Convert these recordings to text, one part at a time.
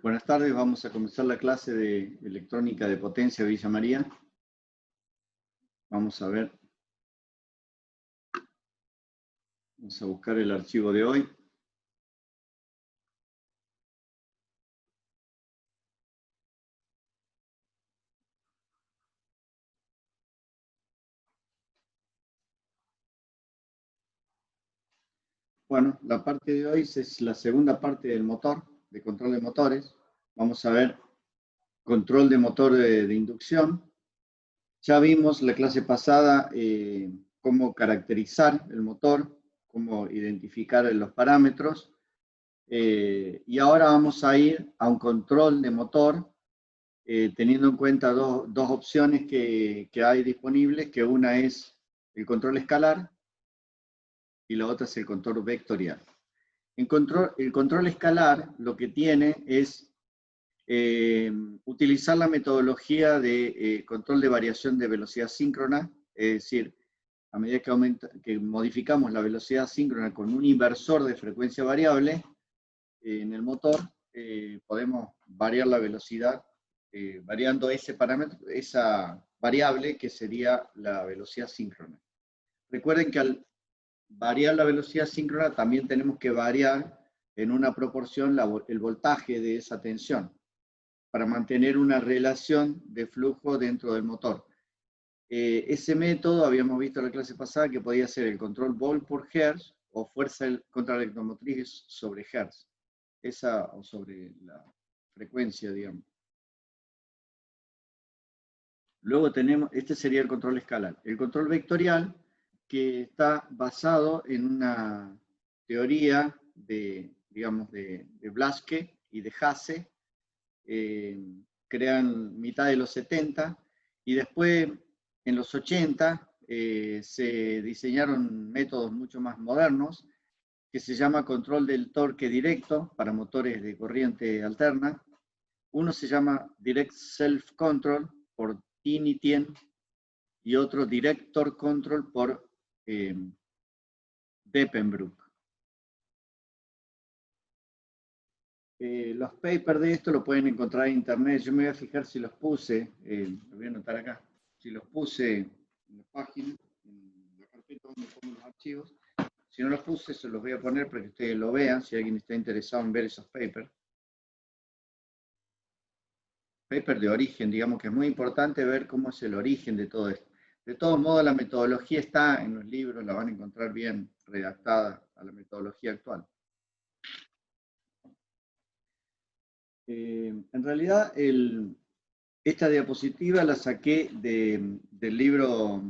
Buenas tardes, vamos a comenzar la clase de electrónica de potencia Villa María. Vamos a ver. Vamos a buscar el archivo de hoy. Bueno, la parte de hoy es la segunda parte del motor, de control de motores. Vamos a ver control de motor de inducción. Ya vimos la clase pasada cómo caracterizar el motor, cómo identificar los parámetros. Y ahora vamos a ir a un control de motor teniendo en cuenta dos opciones que hay disponibles, que una es el control escalar y la otra es el control vectorial. El control escalar lo que tiene es utilizar la metodología de control de variación de velocidad síncrona, es decir, a medida que modificamos la velocidad síncrona con un inversor de frecuencia variable en el motor, podemos variar la velocidad variando ese parámetro, esa variable que sería la velocidad síncrona. Recuerden que al variar la velocidad síncrona también tenemos que variar en una proporción el voltaje de esa tensión para mantener una relación de flujo dentro del motor. Ese método habíamos visto en la clase pasada que podía ser el control volt por Hertz o fuerza contraelectromotriz sobre Hertz. Esa o sobre la frecuencia, digamos. Luego tenemos, este sería el control escalar. El control vectorial, que está basado en una teoría digamos, de Blaschke y de Hasse, crean mitad de los 70, y después en los 80 se diseñaron métodos mucho más modernos, que se llama control del torque directo para motores de corriente alterna. Uno se llama Direct Self Control por Tin y Tien, y otro Direct Torque Control por Deppenbrook. Los papers de esto lo pueden encontrar en internet. Yo me voy a fijar si los puse, lo voy a anotar acá, si los puse en la página, en la carpeta donde pongo los archivos. Si no los puse, se los voy a poner para que ustedes lo vean, si alguien está interesado en ver esos papers. Paper de origen, digamos que es muy importante ver cómo es el origen de todo esto. De todos modos, la metodología está en los libros, la van a encontrar bien redactada a la metodología actual. En realidad, esta diapositiva la saqué del libro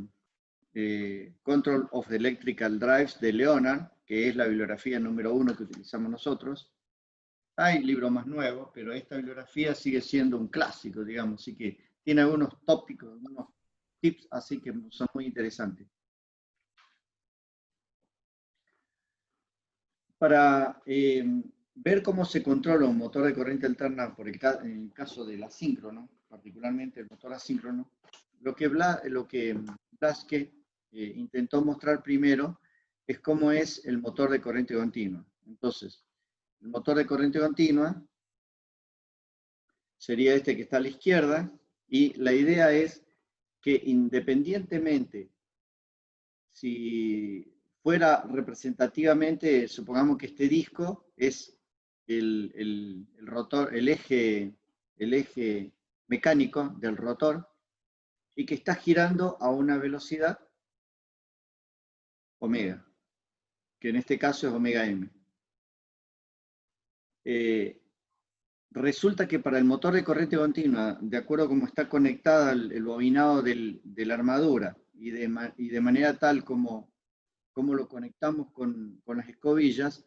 Control of the Electrical Drives de Leonard, que es la bibliografía número 1 que utilizamos nosotros. Hay libros más nuevos, pero esta bibliografía sigue siendo un clásico, digamos, así que tiene algunos tópicos, algunos tips, así que son muy interesantes. Para ver cómo se controla un motor de corriente alterna, en el caso del asíncrono, particularmente el motor asíncrono, lo que Blaschke intentó mostrar primero es cómo es el motor de corriente continua. Entonces, el motor de corriente continua sería este que está a la izquierda, y la idea es que independientemente si fuera representativamente, supongamos que este disco es el rotor, el eje mecánico del rotor, y que está girando a una velocidad omega, que en este caso es omega m. Resulta que para el motor de corriente continua, de acuerdo a cómo está conectada el bobinado de la armadura, y de manera tal como lo conectamos con las escobillas,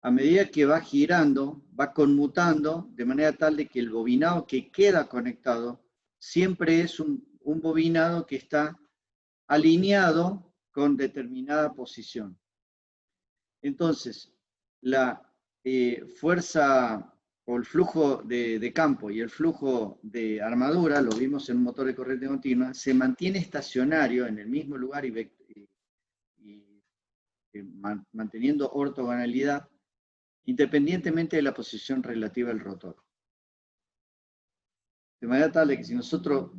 a medida que va girando, va conmutando, de manera tal de que el bobinado que queda conectado siempre es un bobinado que está alineado con determinada posición. Entonces, la fuerza o el flujo de campo y el flujo de armadura, lo vimos en un motor de corriente continua, se mantiene estacionario en el mismo lugar y manteniendo ortogonalidad independientemente de la posición relativa del rotor. de manera tal de que si nosotros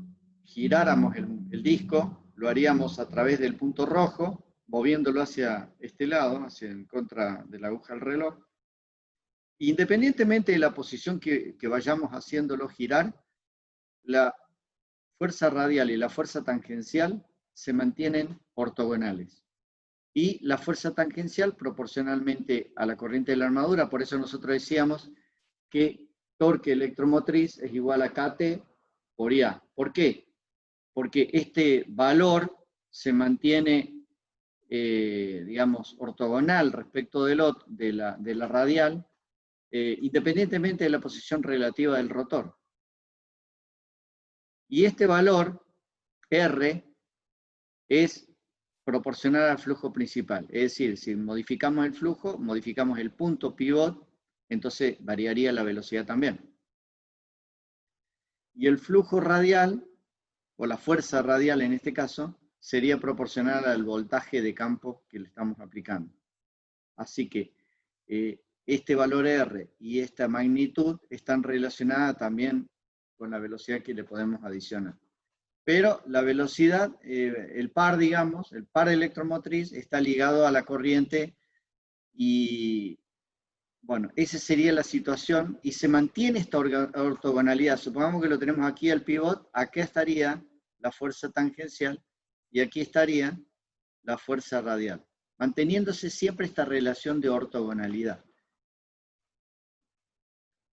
giráramos el disco, lo haríamos a través del punto rojo, moviéndolo hacia este lado, hacia en contra de la aguja del reloj. Independientemente de la posición que vayamos haciéndolo girar, la fuerza radial y la fuerza tangencial se mantienen ortogonales. Y la fuerza tangencial proporcionalmente a la corriente de la armadura. Por eso nosotros decíamos que torque electromotriz es igual a KT por IA. ¿Por qué? Porque este valor se mantiene, digamos, ortogonal respecto de la radial, independientemente de la posición relativa del rotor. Y este valor, R, es proporcional al flujo principal. Es decir, si modificamos el flujo, modificamos el punto pivot, entonces variaría la velocidad también. Y el flujo radial, o la fuerza radial en este caso, sería proporcional al voltaje de campo que le estamos aplicando. Así que este valor R y esta magnitud están relacionadas también con la velocidad que le podemos adicionar. Pero la velocidad, el par, digamos, el par electromotriz está ligado a la corriente y, bueno, esa sería la situación y se mantiene esta ortogonalidad. Supongamos que lo tenemos aquí al pivot, acá estaría la fuerza tangencial y aquí estaría la fuerza radial, manteniéndose siempre esta relación de ortogonalidad.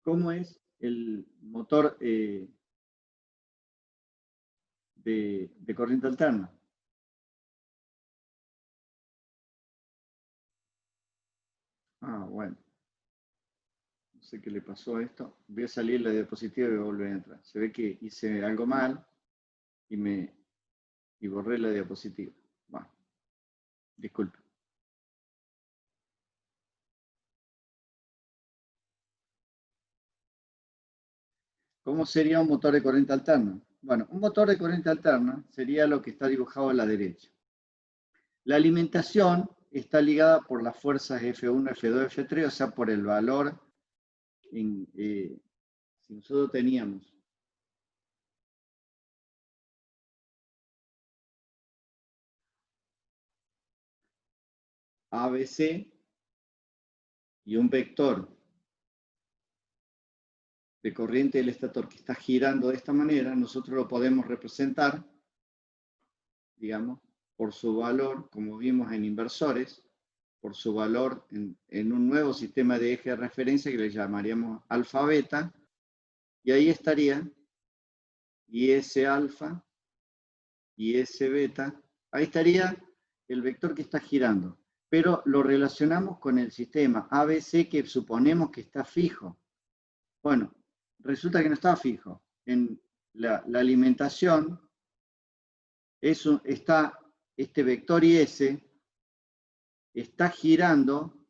¿Cómo es el motor de corriente alterna? Bueno. No sé qué le pasó a esto. Voy a salir la diapositiva y voy a volver a entrar. Se ve que hice algo mal y borré la diapositiva. Bueno, disculpe. ¿Cómo sería un motor de corriente alterna? Bueno, un motor de corriente alterna sería lo que está dibujado a la derecha. La alimentación está ligada por las fuerzas F1, F2, F3, o sea, por el valor. Si nosotros teníamos ABC y un vector de corriente del estator que está girando de esta manera, nosotros lo podemos representar, digamos, por su valor, como vimos en inversores, por su valor en un nuevo sistema de eje de referencia que le llamaríamos alfa beta, y ahí estaría IS alfa, IS beta, ahí estaría el vector que está girando, pero lo relacionamos con el sistema ABC que suponemos que está fijo. Bueno, resulta que no está fijo. En la alimentación está este vector IS está girando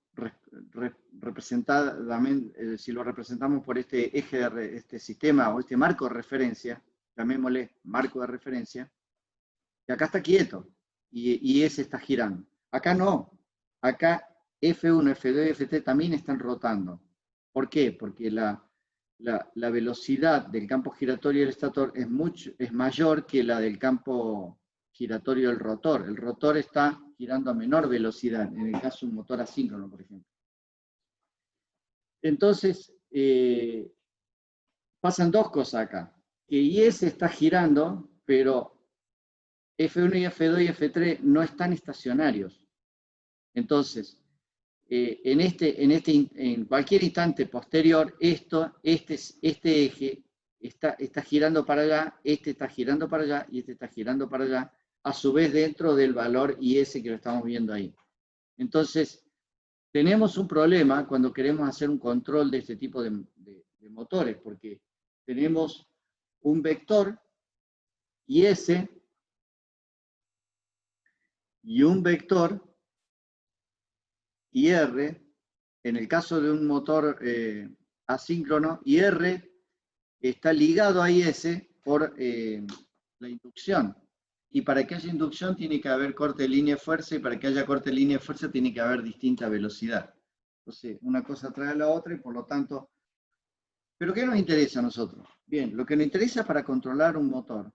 representadamente, si lo representamos por este eje este sistema o este marco de referencia, llamémosle marco de referencia, y acá está quieto y ese está girando. Acá no, acá F1, F2 y F3 también están rotando. ¿Por qué? Porque la velocidad del campo giratorio del estator es mayor que la del campo giratorio del rotor. El rotor está girando a menor velocidad, en el caso de un motor asíncrono, por ejemplo. Entonces, pasan dos cosas acá. Que IS está girando, pero F1 y F2 y F3 no están estacionarios. Entonces, en cualquier instante posterior, este eje está girando para allá, este está girando para allá y este está girando para allá, a su vez dentro del valor IS que lo estamos viendo ahí. Entonces, tenemos un problema cuando queremos hacer un control de este tipo de motores, porque tenemos un vector IS y un vector IR, en el caso de un motor asíncrono, IR está ligado a IS por la inducción. Y para que haya inducción tiene que haber corte de línea de fuerza, y para que haya corte de línea de fuerza tiene que haber distinta velocidad. Entonces, una cosa trae a la otra y por lo tanto Pero ¿qué nos interesa a nosotros? Bien, lo que nos interesa para controlar un motor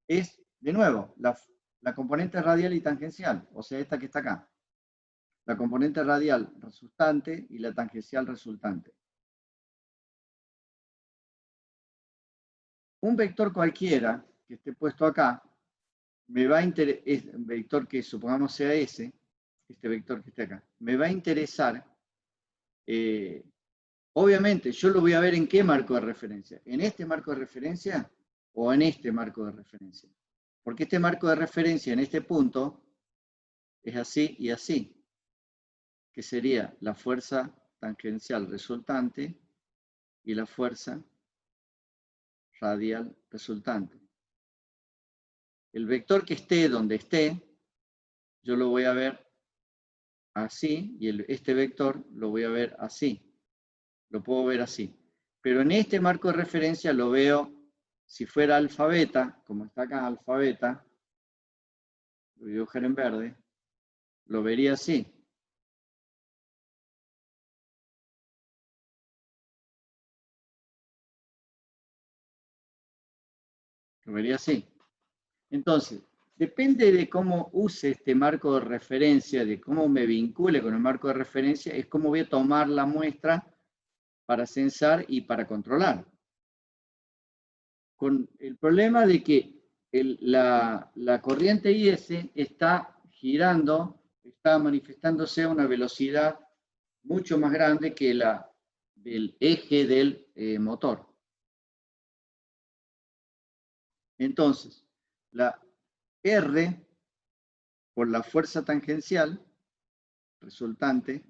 es, de nuevo, la componente radial y tangencial, o sea, esta que está acá. La componente radial resultante y la tangencial resultante. Un vector cualquiera que esté puesto acá, me va a interesar, un vector que supongamos sea ese, este vector que está acá, me va a interesar, obviamente, yo lo voy a ver en qué marco de referencia, en este marco de referencia o en este marco de referencia. Porque este marco de referencia en este punto es así y así, que sería la fuerza tangencial resultante y la fuerza radial resultante. El vector que esté donde esté, yo lo voy a ver así, y este vector lo voy a ver así. Lo puedo ver así. Pero en este marco de referencia lo veo, si fuera alfa beta, como está acá alfa beta, lo voy a dibujar en verde, lo vería así. Lo vería así. Entonces, depende de cómo use este marco de referencia, de cómo me vincule con el marco de referencia, es cómo voy a tomar la muestra para censar y para controlar. Con el problema de que la corriente IS está girando, está manifestándose a una velocidad mucho más grande que la del eje del motor. Entonces, la R por la fuerza tangencial resultante,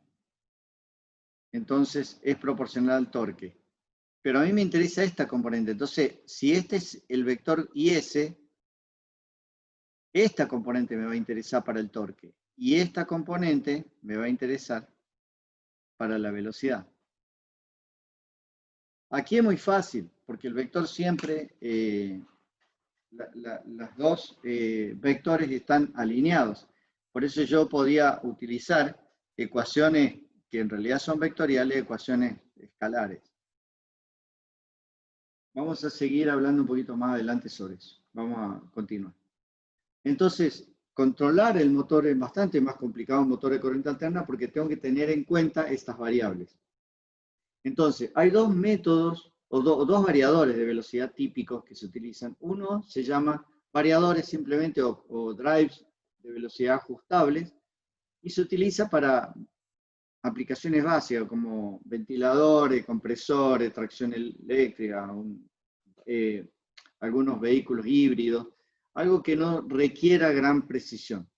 entonces es proporcional al torque. Pero a mí me interesa esta componente. Entonces, si este es el vector IS, esta componente me va a interesar para el torque. Y esta componente me va a interesar para la velocidad. Aquí es muy fácil, porque el vector siempre, las dos vectores están alineados. Por eso yo podía utilizar ecuaciones que en realidad son vectoriales, ecuaciones escalares. Vamos a seguir hablando un poquito más adelante sobre eso. Vamos a continuar. Entonces, controlar el motor es bastante más complicado, un motor de corriente alterna, porque tengo que tener en cuenta estas variables. Entonces, hay dos métodos o dos variadores de velocidad típicos que se utilizan. Uno se llama variadores simplemente o drives de velocidad ajustables y se utiliza para aplicaciones básicas como ventiladores, compresores, tracción eléctrica, algunos vehículos híbridos, algo que no requiera gran precisión.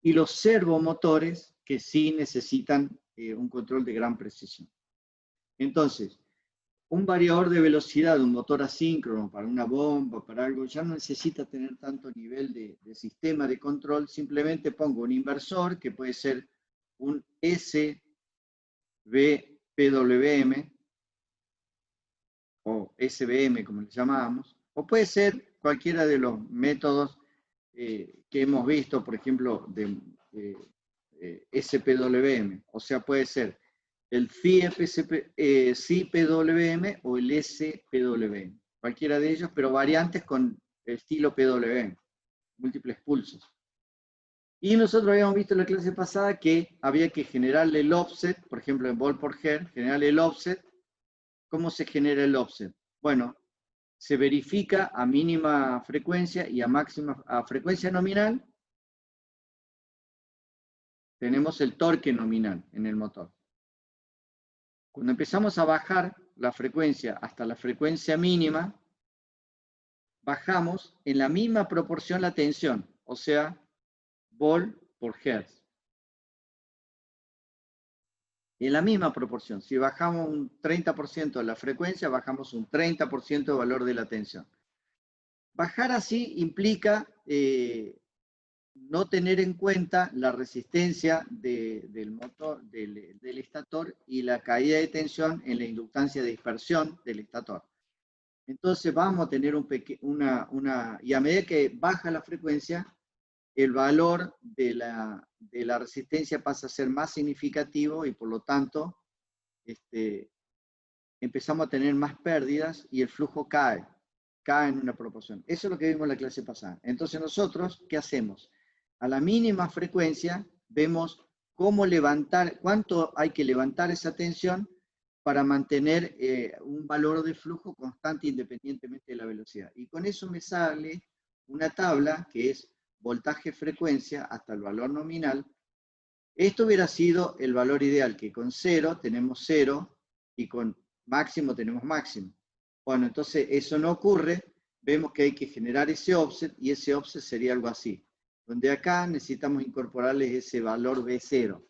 Y los servomotores que sí necesitan un control de gran precisión. Entonces, un variador de velocidad de un motor asíncrono para una bomba, para algo, ya no necesita tener tanto nivel de sistema de control, simplemente pongo un inversor que puede ser un SVPWM o SVM como le llamábamos, o puede ser cualquiera de los métodos que hemos visto, por ejemplo, de SPWM, o sea, puede ser el CPWM o el SPWM, cualquiera de ellos, pero variantes con estilo PWM, múltiples pulsos. Y nosotros habíamos visto en la clase pasada que había que generarle el offset, por ejemplo en volt por hertz, generarle el offset. ¿Cómo se genera el offset? Bueno, se verifica a mínima frecuencia y a frecuencia nominal tenemos el torque nominal en el motor. Cuando empezamos a bajar la frecuencia hasta la frecuencia mínima, bajamos en la misma proporción la tensión, o sea, volt por hertz. En la misma proporción. Si bajamos un 30% de la frecuencia, bajamos un 30% de valor de la tensión. Bajar así implica no tener en cuenta la resistencia del motor, del estator y la caída de tensión en la inductancia de dispersión del estator. Entonces vamos a tener y a medida que baja la frecuencia, el valor de la resistencia pasa a ser más significativo y por lo tanto empezamos a tener más pérdidas y el flujo cae en una proporción. Eso es lo que vimos en la clase pasada. Entonces nosotros, ¿qué hacemos? A la mínima frecuencia vemos cómo levantar, cuánto hay que levantar esa tensión para mantener un valor de flujo constante independientemente de la velocidad. Y con eso me sale una tabla que es voltaje-frecuencia hasta el valor nominal. Esto hubiera sido el valor ideal, que con 0 tenemos 0 y con máximo tenemos máximo. Bueno, entonces eso no ocurre, vemos que hay que generar ese offset y ese offset sería algo así, donde acá necesitamos incorporarles ese valor B0.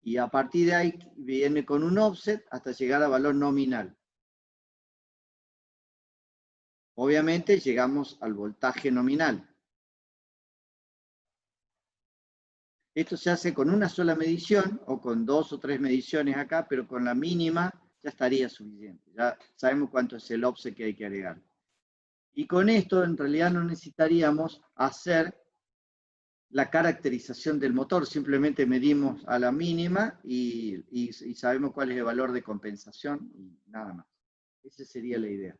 Y a partir de ahí viene con un offset hasta llegar a valor nominal. Obviamente llegamos al voltaje nominal. Esto se hace con una sola medición o con 2 o 3 mediciones acá, pero con la mínima ya estaría suficiente. Ya sabemos cuánto es el offset que hay que agregar. Y con esto en realidad no necesitaríamos hacer la caracterización del motor, simplemente medimos a la mínima y sabemos cuál es el valor de compensación y nada más. Esa sería la idea.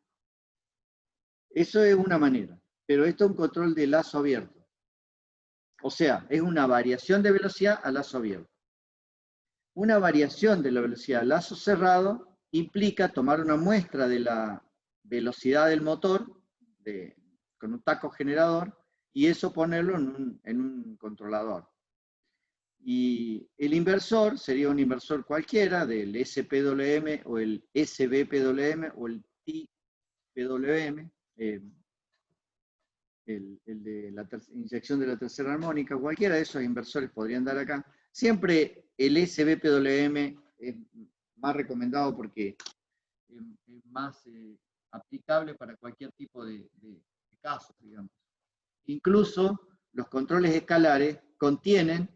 Eso es una manera, pero esto es un control de lazo abierto. O sea, es una variación de velocidad a lazo abierto. Una variación de la velocidad a lazo cerrado implica tomar una muestra de la velocidad del motor con un taco generador y eso ponerlo en un controlador. Y el inversor sería un inversor cualquiera del SPWM o el SBPWM o el TPWM, el de la inyección de la tercera armónica, cualquiera de esos inversores podrían dar acá. Siempre el SBPWM es más recomendado porque es más aplicable para cualquier tipo de casos, digamos. Incluso los controles escalares contienen,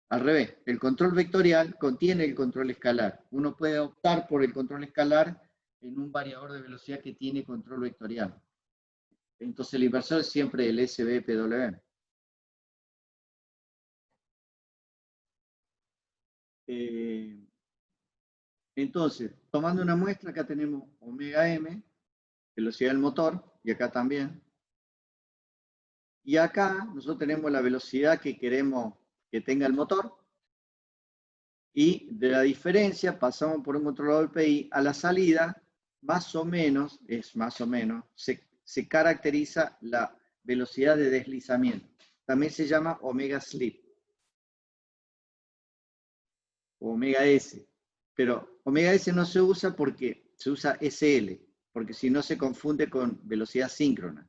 al revés, el control vectorial contiene el control escalar. Uno puede optar por el control escalar en un variador de velocidad que tiene control vectorial. Entonces el inversor es siempre el SBPWM. Entonces, tomando una muestra, acá tenemos omega m, velocidad del motor, y acá también. Y acá nosotros tenemos la velocidad que queremos que tenga el motor. Y de la diferencia pasamos por un controlador PI a la salida, más o menos, se caracteriza la velocidad de deslizamiento. También se llama omega slip. Omega S. Pero omega S no se usa porque se usa SL, porque si no se confunde con velocidad síncrona.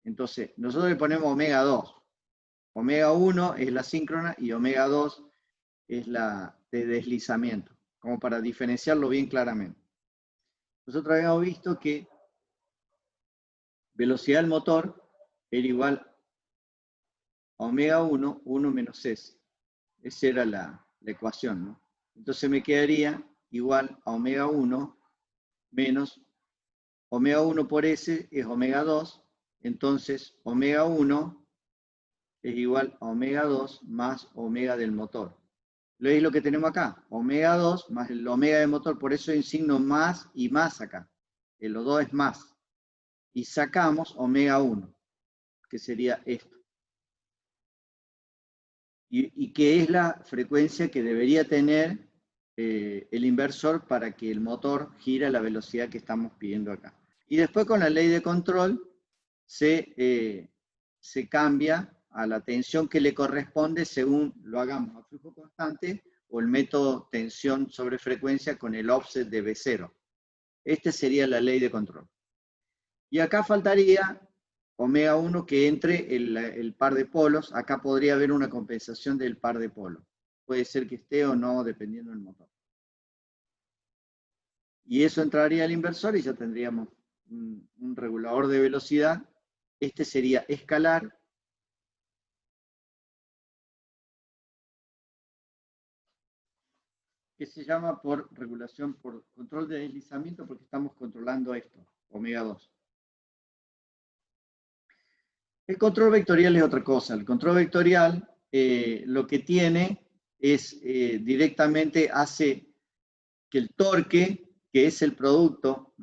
Entonces, nosotros le ponemos omega 2. Omega 1 es la síncrona y omega 2 es la de deslizamiento, como para diferenciarlo bien claramente. Nosotros habíamos visto que velocidad del motor era igual a omega 1, 1 menos S. Esa era la ecuación, ¿no? Entonces me quedaría igual a omega 1 menos omega 1 por S es omega 2, entonces omega 1 es igual a omega 2 más omega del motor. ¿Veis lo que tenemos acá? Omega 2 más el omega del motor, por eso insigno más y más acá. El O2 es más. Y sacamos omega 1, que sería esto. Y que es la frecuencia que debería tener el inversor para que el motor gire a la velocidad que estamos pidiendo acá. Y después con la ley de control se cambia a la tensión que le corresponde según lo hagamos a flujo constante o el método tensión sobre frecuencia con el offset de B0. Esta sería la ley de control. Y acá faltaría omega 1 que entre el par de polos. Acá podría haber una compensación del par de polos. Puede ser que esté o no, dependiendo del motor. Y eso entraría al inversor y ya tendríamos un regulador de velocidad. Este sería escalar. Que se llama por regulación, por control de deslizamiento, porque estamos controlando esto, omega 2. El control vectorial es otra cosa. El control vectorial lo que tiene es directamente hace que el torque que es el producto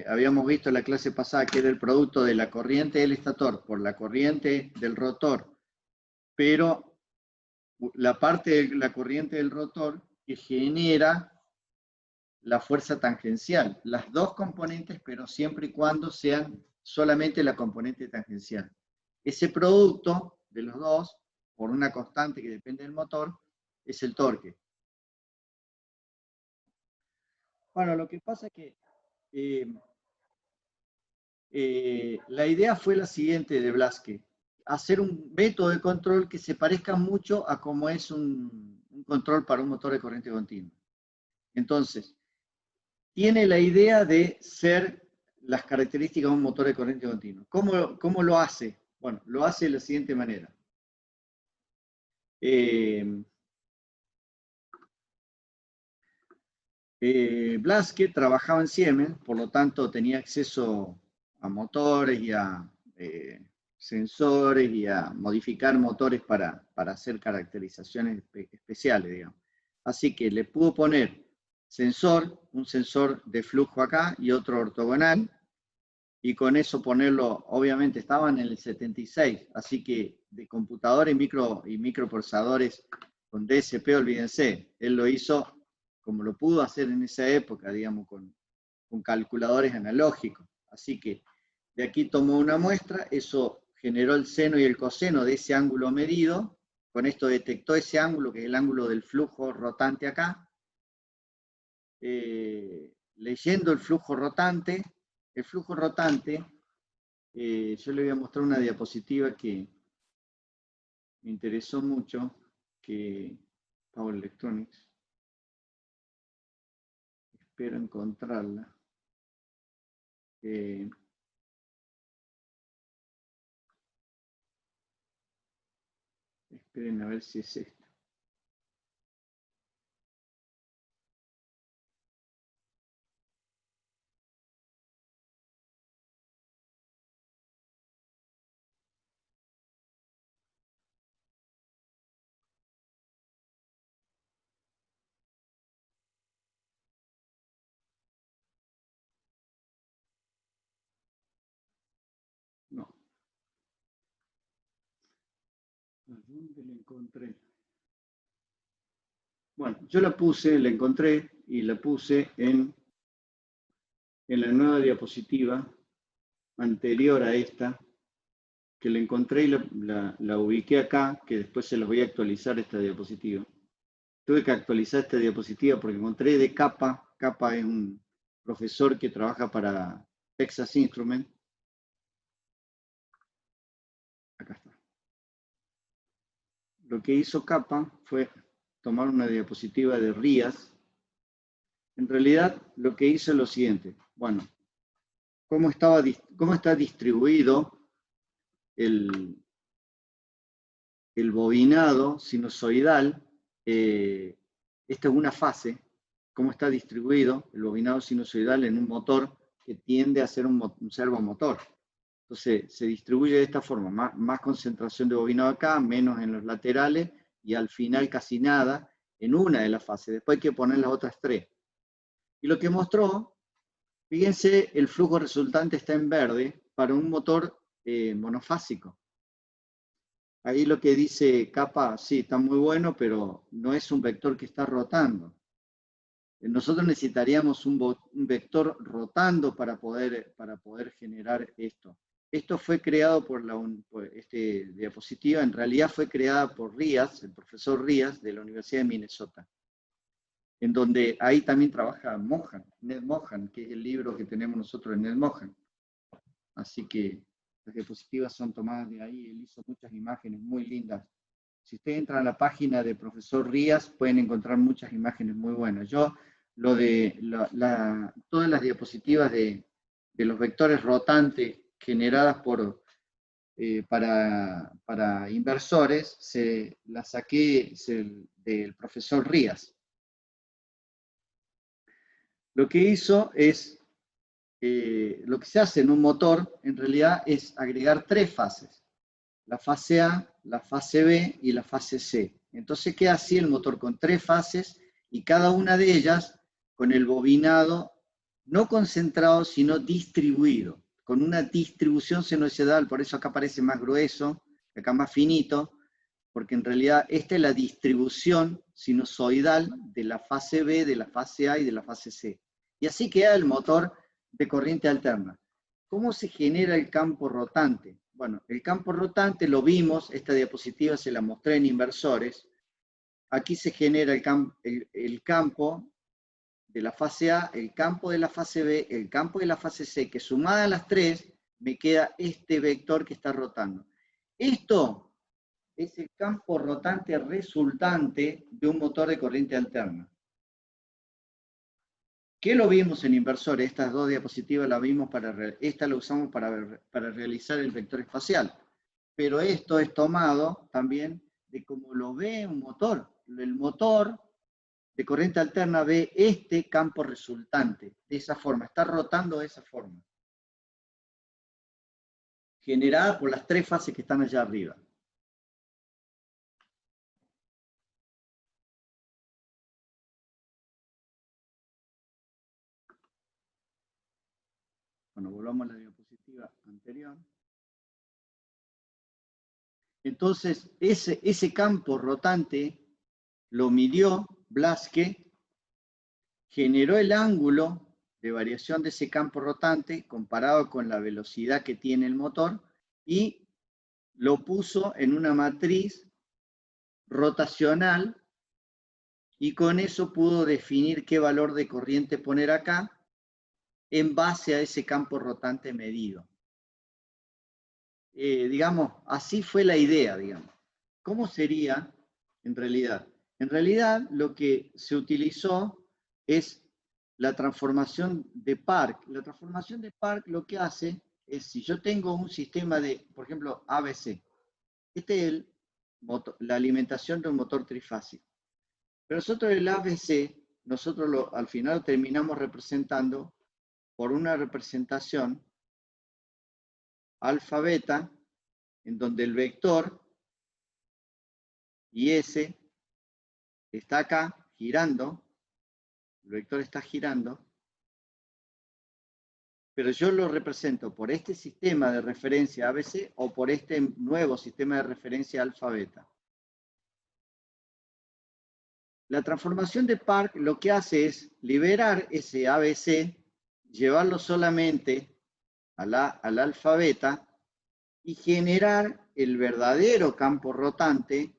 habíamos visto en la clase pasada, que era el producto de la corriente del estator por la corriente del rotor, pero la parte de la corriente del rotor que genera la fuerza tangencial. Las dos componentes, pero siempre y cuando sean solamente la componente tangencial. Ese producto de los dos, por una constante que depende del motor, es el torque. Bueno, lo que pasa es que la idea fue la siguiente de Blaschke: hacer un método de control que se parezca mucho a como es un control para un motor de corriente continua. Entonces, tiene la idea de ser las características de un motor de corriente continua. ¿Cómo lo hace? Bueno, lo hace de la siguiente manera. Blaschke trabajaba en Siemens, por lo tanto tenía acceso a motores y a sensores y a modificar motores para hacer caracterizaciones especiales, digamos. Así que le pudo poner un sensor de flujo acá y otro ortogonal, y con eso ponerlo, obviamente estaban en el 76, así que de computadores y microprocesadores con DSP, olvídense. Él lo hizo como lo pudo hacer en esa época, digamos, con calculadores analógicos. Así que de aquí tomó una muestra, eso generó el seno y el coseno de ese ángulo medido, con esto detectó ese ángulo, que es el ángulo del flujo rotante acá. Leyendo el flujo rotante, yo le voy a mostrar una diapositiva que me interesó mucho, que Power Electronics, espero encontrarla. Esperen a ver si es esta. No. ¿A dónde la encontré? Bueno, yo la encontré y la puse en la nueva diapositiva anterior a esta, que la encontré y la ubiqué acá, que después se los voy a actualizar esta diapositiva. Tuve que actualizar esta diapositiva porque encontré de Capa. Capa es un profesor que trabaja para Texas Instruments. Acá está. Lo que hizo Capa fue tomar una diapositiva de Rías. En realidad, lo que hizo es lo siguiente. Bueno, ¿cómo está distribuido el bobinado sinusoidal? Esta es una fase. ¿Cómo está distribuido el bobinado sinusoidal en un motor que tiende a ser un servomotor? Entonces, se distribuye de esta forma, más concentración de bobinado acá, menos en los laterales, y al final casi nada en una de las fases. Después hay que poner las otras tres. Y lo que mostró, fíjense, el flujo resultante está en verde para un motor monofásico. Ahí lo que dice Capa, sí, está muy bueno, pero no es un vector que está rotando. Nosotros necesitaríamos un vector rotando para poder generar esto. Esto fue creado por este diapositiva, en realidad fue creada por Rías, el profesor Rías de la Universidad de Minnesota, en donde ahí también trabaja Ned Mohan, que es el libro que tenemos nosotros en Ned Mohan. Así que las diapositivas son tomadas de ahí, él hizo muchas imágenes muy lindas. Si ustedes entran a la página de profesor Rías, pueden encontrar muchas imágenes muy buenas. Yo, todas las diapositivas de los vectores rotantes generadas para inversores, las saqué del profesor Rías. Lo que hizo es, lo que se hace en un motor, en realidad, es agregar tres fases. La fase A, la fase B y la fase C. Entonces queda así el motor con tres fases y cada una de ellas con el bobinado no concentrado, sino distribuido, con una distribución sinusoidal, por eso acá parece más grueso, acá más finito, porque en realidad esta es la distribución sinusoidal de la fase B, de la fase A y de la fase C. Y así queda el motor de corriente alterna. ¿Cómo se genera el campo rotante? Bueno, el campo rotante lo vimos, esta diapositiva se la mostré en inversores. Aquí se genera el campo de la fase A, el campo de la fase B, el campo de la fase C, que sumada a las tres, me queda este vector que está rotando. Esto es el campo rotante resultante de un motor de corriente alterna. ¿Qué lo vimos en inversores? Estas dos diapositivas las vimos esta la usamos para realizar el vector espacial. Pero esto es tomado también de cómo lo ve un motor. El motor de corriente alterna ve este campo resultante de esa forma, está rotando de esa forma, generada por las tres fases que están allá arriba. Bueno, volvamos a la diapositiva anterior. Entonces, ese campo rotante lo midió Blaschke, generó el ángulo de variación de ese campo rotante comparado con la velocidad que tiene el motor y lo puso en una matriz rotacional y con eso pudo definir qué valor de corriente poner acá en base a ese campo rotante medido. Digamos, así fue la idea, digamos. ¿Cómo sería en realidad? En realidad lo que se utilizó es la transformación de Park. La transformación de Park lo que hace es, si yo tengo un sistema de, por ejemplo, ABC, este es la alimentación de un motor trifásico. Pero nosotros el ABC, al final terminamos representando por una representación alfa beta, en donde el vector y S está acá girando, el vector está girando, pero yo lo represento por este sistema de referencia ABC o por este nuevo sistema de referencia alfa beta. La transformación de Park lo que hace es liberar ese ABC, llevarlo solamente al alfa beta y generar el verdadero campo rotante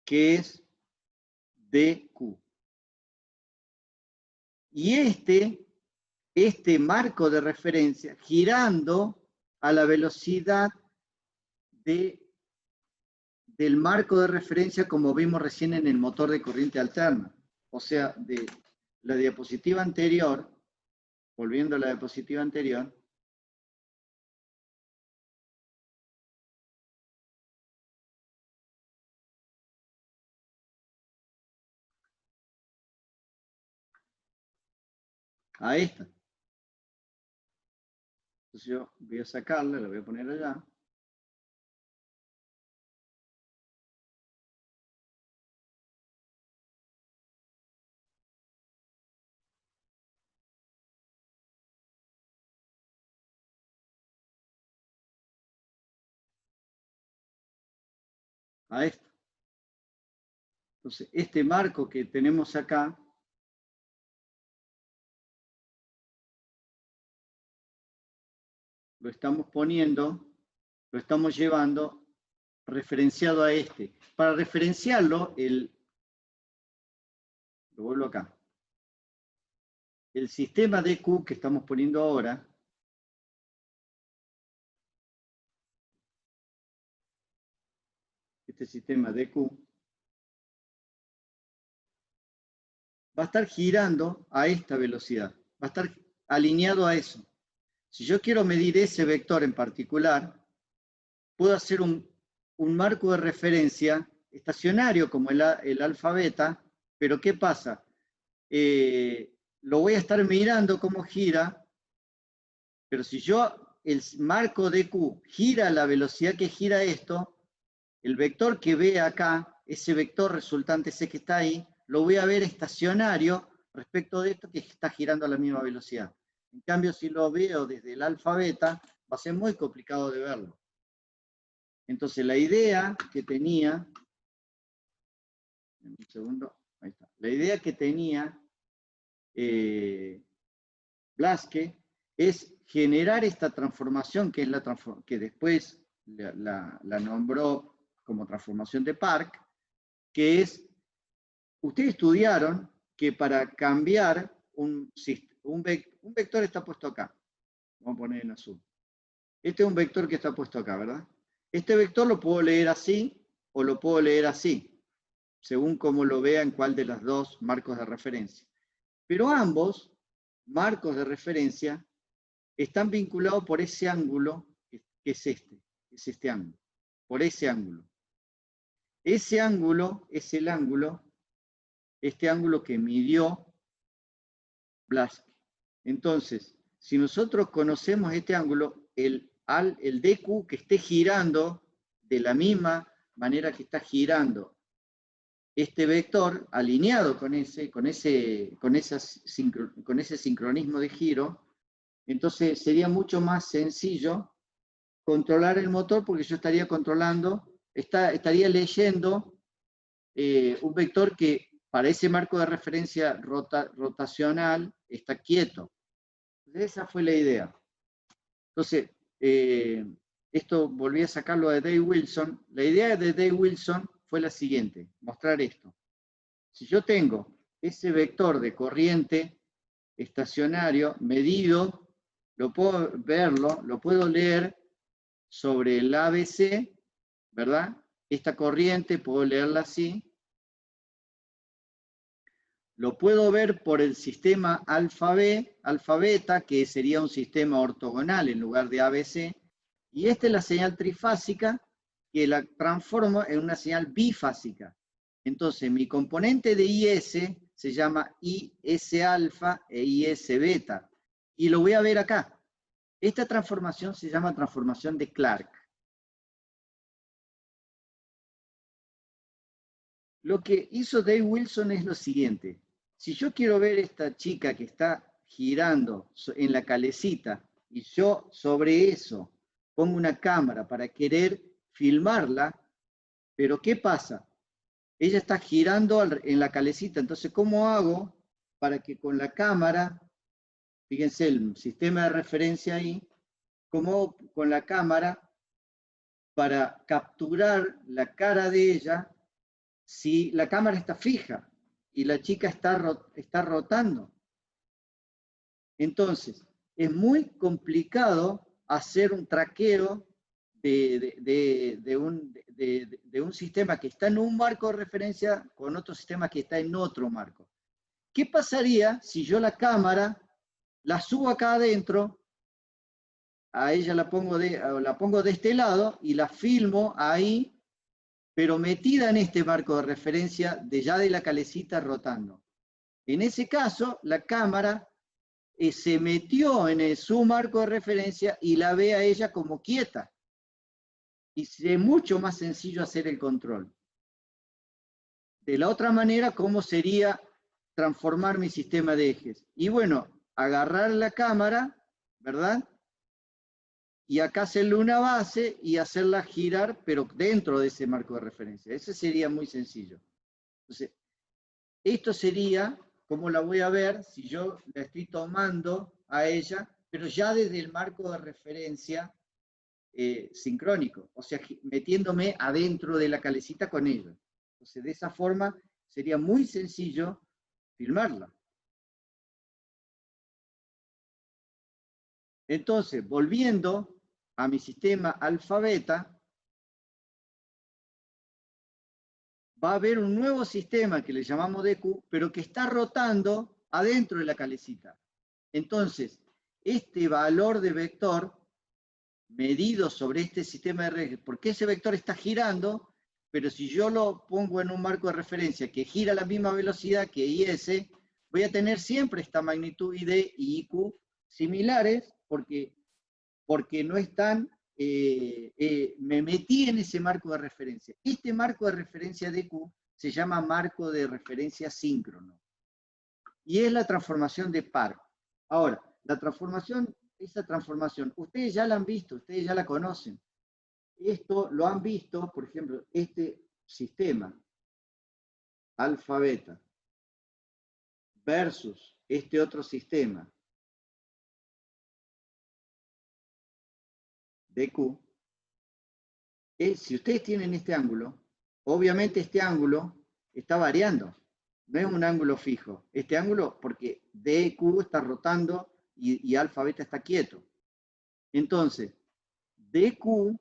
que es DQ. Y este marco de referencia girando a la velocidad del marco de referencia como vimos recién en el motor de corriente alterna. O sea, de la diapositiva anterior, volviendo a la diapositiva anterior, a esta. Entonces yo voy a sacarla, la voy a poner allá. A esta. Entonces, este marco que tenemos acá lo estamos poniendo, lo estamos llevando referenciado a este. Para referenciarlo, lo vuelvo acá. El sistema DQ que estamos poniendo ahora, este sistema DQ, va a estar girando a esta velocidad, va a estar alineado a eso. Si yo quiero medir ese vector en particular, puedo hacer un marco de referencia estacionario como el alfa beta, pero ¿qué pasa? Lo voy a estar mirando cómo gira, pero si el marco de Q gira a la velocidad que gira esto, el vector que ve acá, ese vector resultante, ese que está ahí, lo voy a ver estacionario respecto de esto que está girando a la misma velocidad. En cambio, si lo veo desde el alfa beta, va a ser muy complicado de verlo. Entonces, la idea que tenía, un segundo, ahí está. La idea que tenía Blaschke es generar esta transformación, que es que después la nombró como transformación de Park, que es, ustedes estudiaron que para cambiar un vector está puesto acá. Vamos a poner en azul. Este es un vector que está puesto acá, ¿verdad? Este vector lo puedo leer así o lo puedo leer así, según cómo lo vea en cuál de los dos marcos de referencia. Pero ambos marcos de referencia están vinculados por ese ángulo que es este ángulo, por ese ángulo. Ese ángulo es el ángulo, este ángulo que midió Blaschke. Entonces, si nosotros conocemos este ángulo, el dq que esté girando de la misma manera que está girando este vector, alineado con ese sincronismo de giro, entonces sería mucho más sencillo controlar el motor, porque yo estaría controlando, estaría leyendo un vector que para ese marco de referencia rotacional está quieto. Entonces, esa fue la idea. Entonces, esto volví a sacarlo de Dave Wilson. La idea de Dave Wilson fue la siguiente, mostrar esto. Si yo tengo ese vector de corriente estacionario medido, lo puedo verlo, lo puedo leer sobre el ABC, ¿verdad? Esta corriente puedo leerla así. Lo puedo ver por el sistema alfa-beta, que sería un sistema ortogonal en lugar de ABC. Y esta es la señal trifásica, que la transformo en una señal bifásica. Entonces, mi componente de IS se llama IS alfa e IS beta. Y lo voy a ver acá. Esta transformación se llama transformación de Clark. Lo que hizo Dave Wilson es lo siguiente. Si yo quiero ver esta chica que está girando en la calecita y yo sobre eso pongo una cámara para querer filmarla, pero ¿qué pasa? Ella está girando en la calecita, entonces ¿cómo hago para que con la cámara, fíjense el sistema de referencia ahí, cómo hago con la cámara para capturar la cara de ella si la cámara está fija y la chica está rotando? Entonces, es muy complicado hacer un traqueo de un sistema que está en un marco de referencia con otro sistema que está en otro marco. ¿Qué pasaría si yo la cámara la subo acá adentro, a ella la pongo de este lado y la filmo ahí, pero metida en este marco de referencia ya de la calecita rotando? En ese caso, la cámara se metió en su marco de referencia y la ve a ella como quieta. Y es mucho más sencillo hacer el control. De la otra manera, ¿cómo sería transformar mi sistema de ejes? Y bueno, agarrar la cámara, ¿verdad? Y acá hacerle una base y hacerla girar, pero dentro de ese marco de referencia. Ese sería muy sencillo. Entonces, esto sería como la voy a ver si yo la estoy tomando a ella, pero ya desde el marco de referencia sincrónico, o sea, metiéndome adentro de la calecita con ella. Entonces, de esa forma sería muy sencillo filmarla. Entonces, volviendo a mi sistema alfa-beta, va a haber un nuevo sistema que le llamamos DQ, pero que está rotando adentro de la calecita. Entonces, este valor de vector medido sobre este sistema de redes, porque ese vector está girando, pero si yo lo pongo en un marco de referencia que gira a la misma velocidad que IS, voy a tener siempre esta magnitud ID y IQ similares, porque no están, me metí en ese marco de referencia. Este marco de referencia de Q se llama marco de referencia síncrono. Y es la transformación de Park. Ahora, esa transformación, ustedes ya la han visto, ustedes ya la conocen. Esto lo han visto, por ejemplo, este sistema, alfa beta, versus este otro sistema, DQ. Si ustedes tienen este ángulo, obviamente este ángulo está variando. No es un ángulo fijo. Este ángulo, porque DQ está rotando y alfa beta está quieto. Entonces, DQ,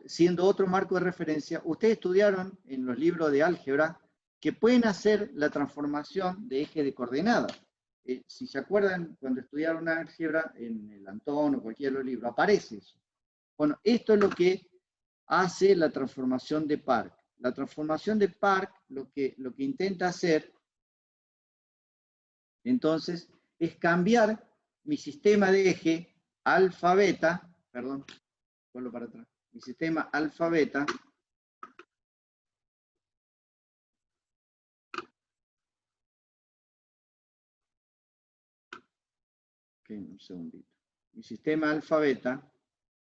siendo otro marco de referencia, ustedes estudiaron en los libros de álgebra que pueden hacer la transformación de eje de coordenadas. Si se acuerdan, cuando estudiaron álgebra en el Antón o cualquiera de los libros, aparece eso. Bueno, esto es lo que hace la transformación de Park. La transformación de Park lo que intenta hacer, entonces, es cambiar mi sistema de eje alfa beta, perdón, vuelvo para atrás, mi sistema alfa beta, un segundito, mi sistema alfa beta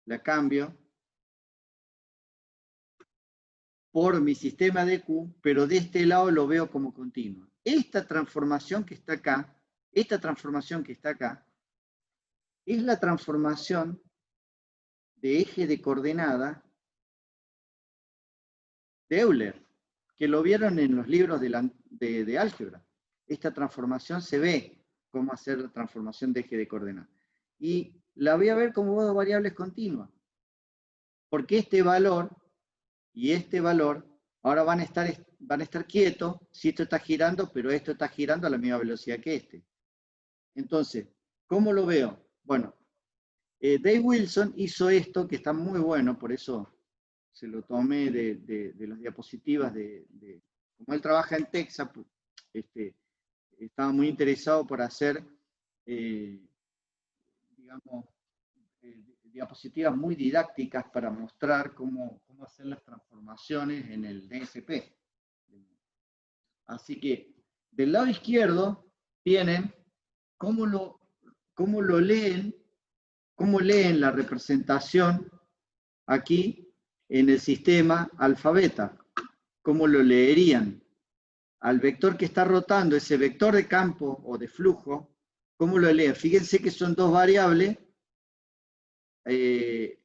la cambio por mi sistema de Q, pero de este lado lo veo como continuo. Esta transformación que está acá, es la transformación de eje de coordenada de Euler, que lo vieron en los libros de álgebra. Esta transformación se ve cómo hacer la transformación de eje de coordenada. Y la voy a ver como dos variables continuas. Porque este valor y este valor ahora van a estar quietos si esto está girando, pero esto está girando a la misma velocidad que este. Entonces, ¿cómo lo veo? Bueno, Dave Wilson hizo esto que está muy bueno, por eso se lo tomé de las diapositivas como él trabaja en Texas, estaba muy interesado por hacer, digamos, diapositivas muy didácticas para mostrar cómo hacer las transformaciones en el DSP. Así que del lado izquierdo tienen cómo leen la representación aquí en el sistema alfa beta. ¿Cómo lo leerían? Al vector que está rotando, ese vector de campo o de flujo, ¿cómo lo leen? Fíjense que son dos variables, B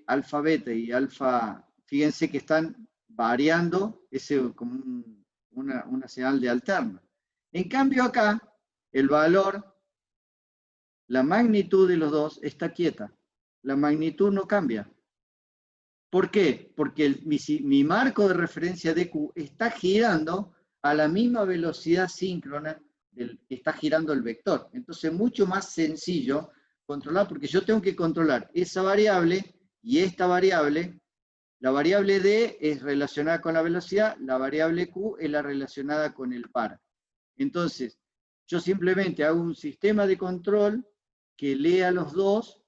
alfa beta y alfa, fíjense que están variando, como una señal de alterna. En cambio acá, el valor, la magnitud de los dos está quieta. La magnitud no cambia. ¿Por qué? Porque mi marco de referencia DQ está girando a la misma velocidad síncrona que está girando el vector. Entonces es mucho más sencillo controlar, porque yo tengo que controlar esa variable y esta variable. La variable D es relacionada con la velocidad, la variable Q es la relacionada con el par. Entonces, yo simplemente hago un sistema de control que lea los dos,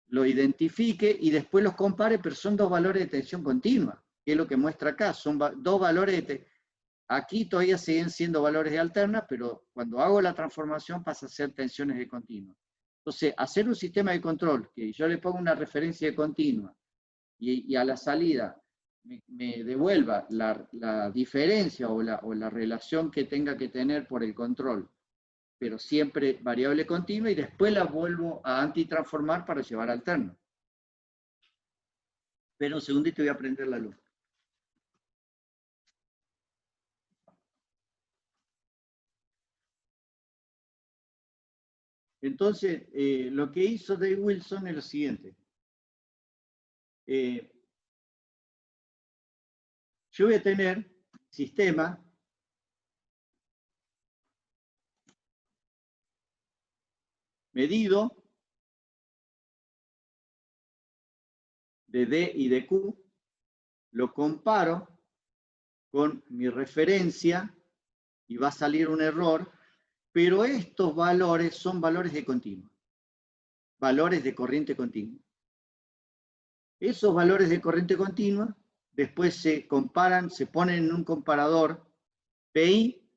lo identifique y después los compare, pero son dos valores de tensión continua, que es lo que muestra acá. Son dos valores aquí todavía siguen siendo valores de alterna, pero cuando hago la transformación pasa a ser tensiones de continua. Entonces, hacer un sistema de control, que yo le pongo una referencia de continua, y a la salida me devuelva la diferencia o la relación que tenga que tener por el control, pero siempre variable continua, y después la vuelvo a antitransformar para llevar alterno. Pero un segundito, voy a prender la luz. Entonces, lo que hizo Dave Wilson es lo siguiente. Yo voy a tener sistema medido de D y de Q, lo comparo con mi referencia y va a salir un error, pero estos valores son valores de continua, valores de corriente continua. Esos valores de corriente continua después se comparan, se ponen en un comparador PI,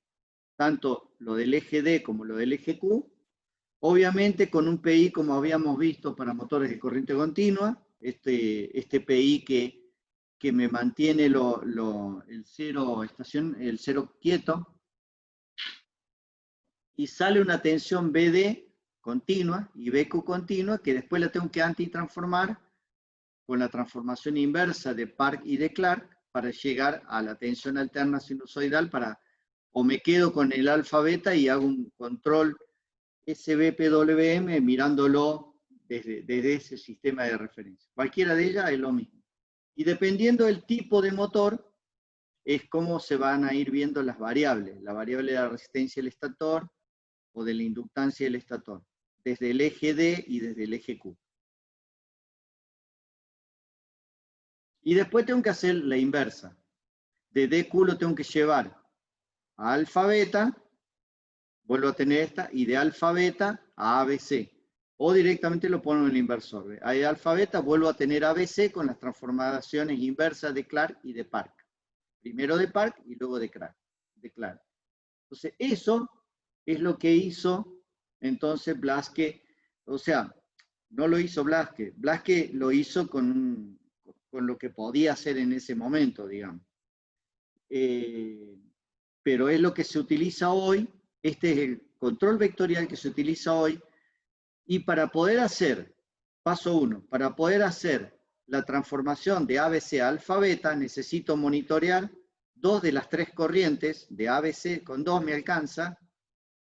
tanto lo del eje D como lo del eje Q, obviamente con un PI como habíamos visto para motores de corriente continua, este PI que me mantiene el cero quieto, y sale una tensión BD continua y BQ continua, que después la tengo que antitransformar con la transformación inversa de Park y de Clark para llegar a la tensión alterna sinusoidal, o me quedo con el alfa beta y hago un control SBPWM mirándolo desde ese sistema de referencia. Cualquiera de ellas es lo mismo. Y dependiendo del tipo de motor, es cómo se van a ir viendo las variables. La variable de la resistencia del estator o de la inductancia del estator, desde el eje D y desde el eje Q. Y después tengo que hacer la inversa. De DQ lo tengo que llevar a alfa beta, vuelvo a tener esta, y de alfa beta a ABC. O directamente lo pongo en el inversor. De alfa beta vuelvo a tener ABC con las transformaciones inversas de Clark y de Park. Primero de Park y luego de Clark. Entonces, eso es lo que hizo entonces Blaske. O sea, no lo hizo Blaske. Blaske lo hizo con lo que podía hacer en ese momento, digamos. Pero es lo que se utiliza hoy. Este es el control vectorial que se utiliza hoy. Y para poder hacer, paso 1, para poder hacer la transformación de ABC a alfa beta, necesito monitorear 2 de las 3 corrientes de ABC, con 2 me alcanza,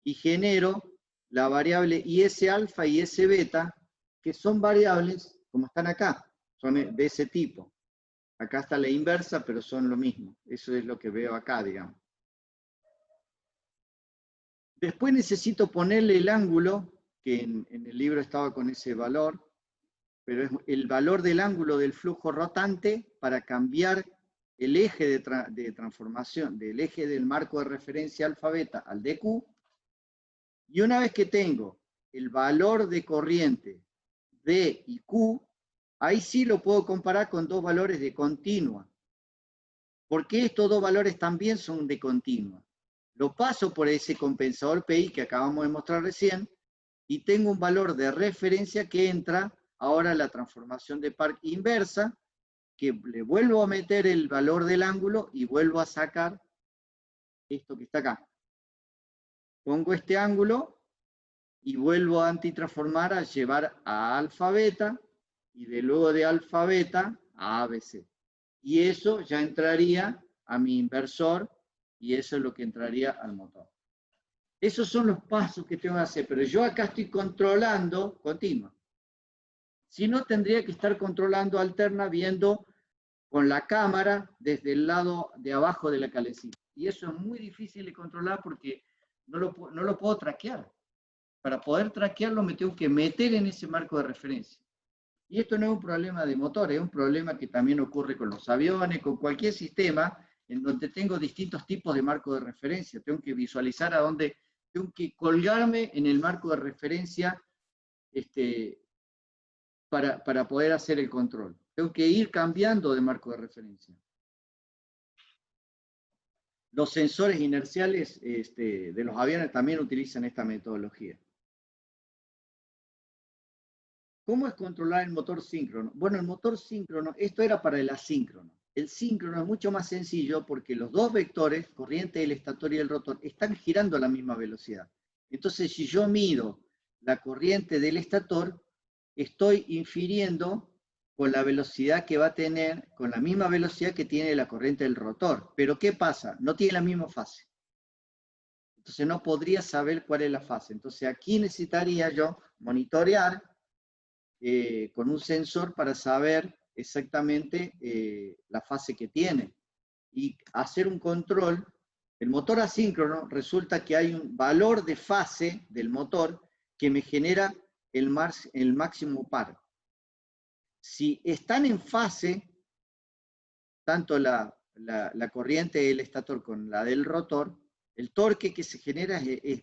y genero la variable IS alfa y IS beta, que son variables como están acá, son de ese tipo. Acá está la inversa, pero son lo mismo. Eso es lo que veo acá, digamos. Después necesito ponerle el ángulo, que en el libro estaba con ese valor, pero es el valor del ángulo del flujo rotante para cambiar el eje de transformación, del eje del marco de referencia alfa beta al DQ. Y una vez que tengo el valor de corriente D y Q, ahí sí lo puedo comparar con 2 valores de continua. Porque estos 2 valores también son de continua. Lo paso por ese compensador PI que acabamos de mostrar recién y tengo un valor de referencia que entra ahora a la transformación de Park inversa, que le vuelvo a meter el valor del ángulo y vuelvo a sacar esto que está acá. Pongo este ángulo y vuelvo a antitransformar a llevar a alfa beta y de luego de alfa beta a ABC. Y eso ya entraría a mi inversor y eso es lo que entraría al motor. Esos son los pasos que tengo que hacer, pero yo acá estoy controlando continua. Si no, tendría que estar controlando alterna viendo con la cámara desde el lado de abajo de la calecita. Y eso es muy difícil de controlar porque no lo puedo traquear. Para poder traquearlo me tengo que meter en ese marco de referencia. Y esto no es un problema de motor, es un problema que también ocurre con los aviones, con cualquier sistema en donde tengo distintos tipos de marco de referencia. Tengo que visualizar a dónde, tengo que colgarme en el marco de referencia para poder hacer el control. Tengo que ir cambiando de marco de referencia. Los sensores inerciales de los aviones también utilizan esta metodología. ¿Cómo es controlar el motor síncrono? Bueno, el motor síncrono, esto era para el asíncrono. El síncrono es mucho más sencillo porque los 2 vectores, corriente del estator y el rotor, están girando a la misma velocidad. Entonces, si yo mido la corriente del estator, estoy infiriendo con la velocidad que va a tener, con la misma velocidad que tiene la corriente del rotor. Pero ¿qué pasa? No tiene la misma fase. Entonces no podría saber cuál es la fase. Entonces aquí necesitaría yo monitorear con un sensor para saber exactamente la fase que tiene y hacer un control. El motor asíncrono resulta que hay un valor de fase del motor que me genera el máximo par. Si están en fase, tanto la corriente del estator con la del rotor, el torque que se genera es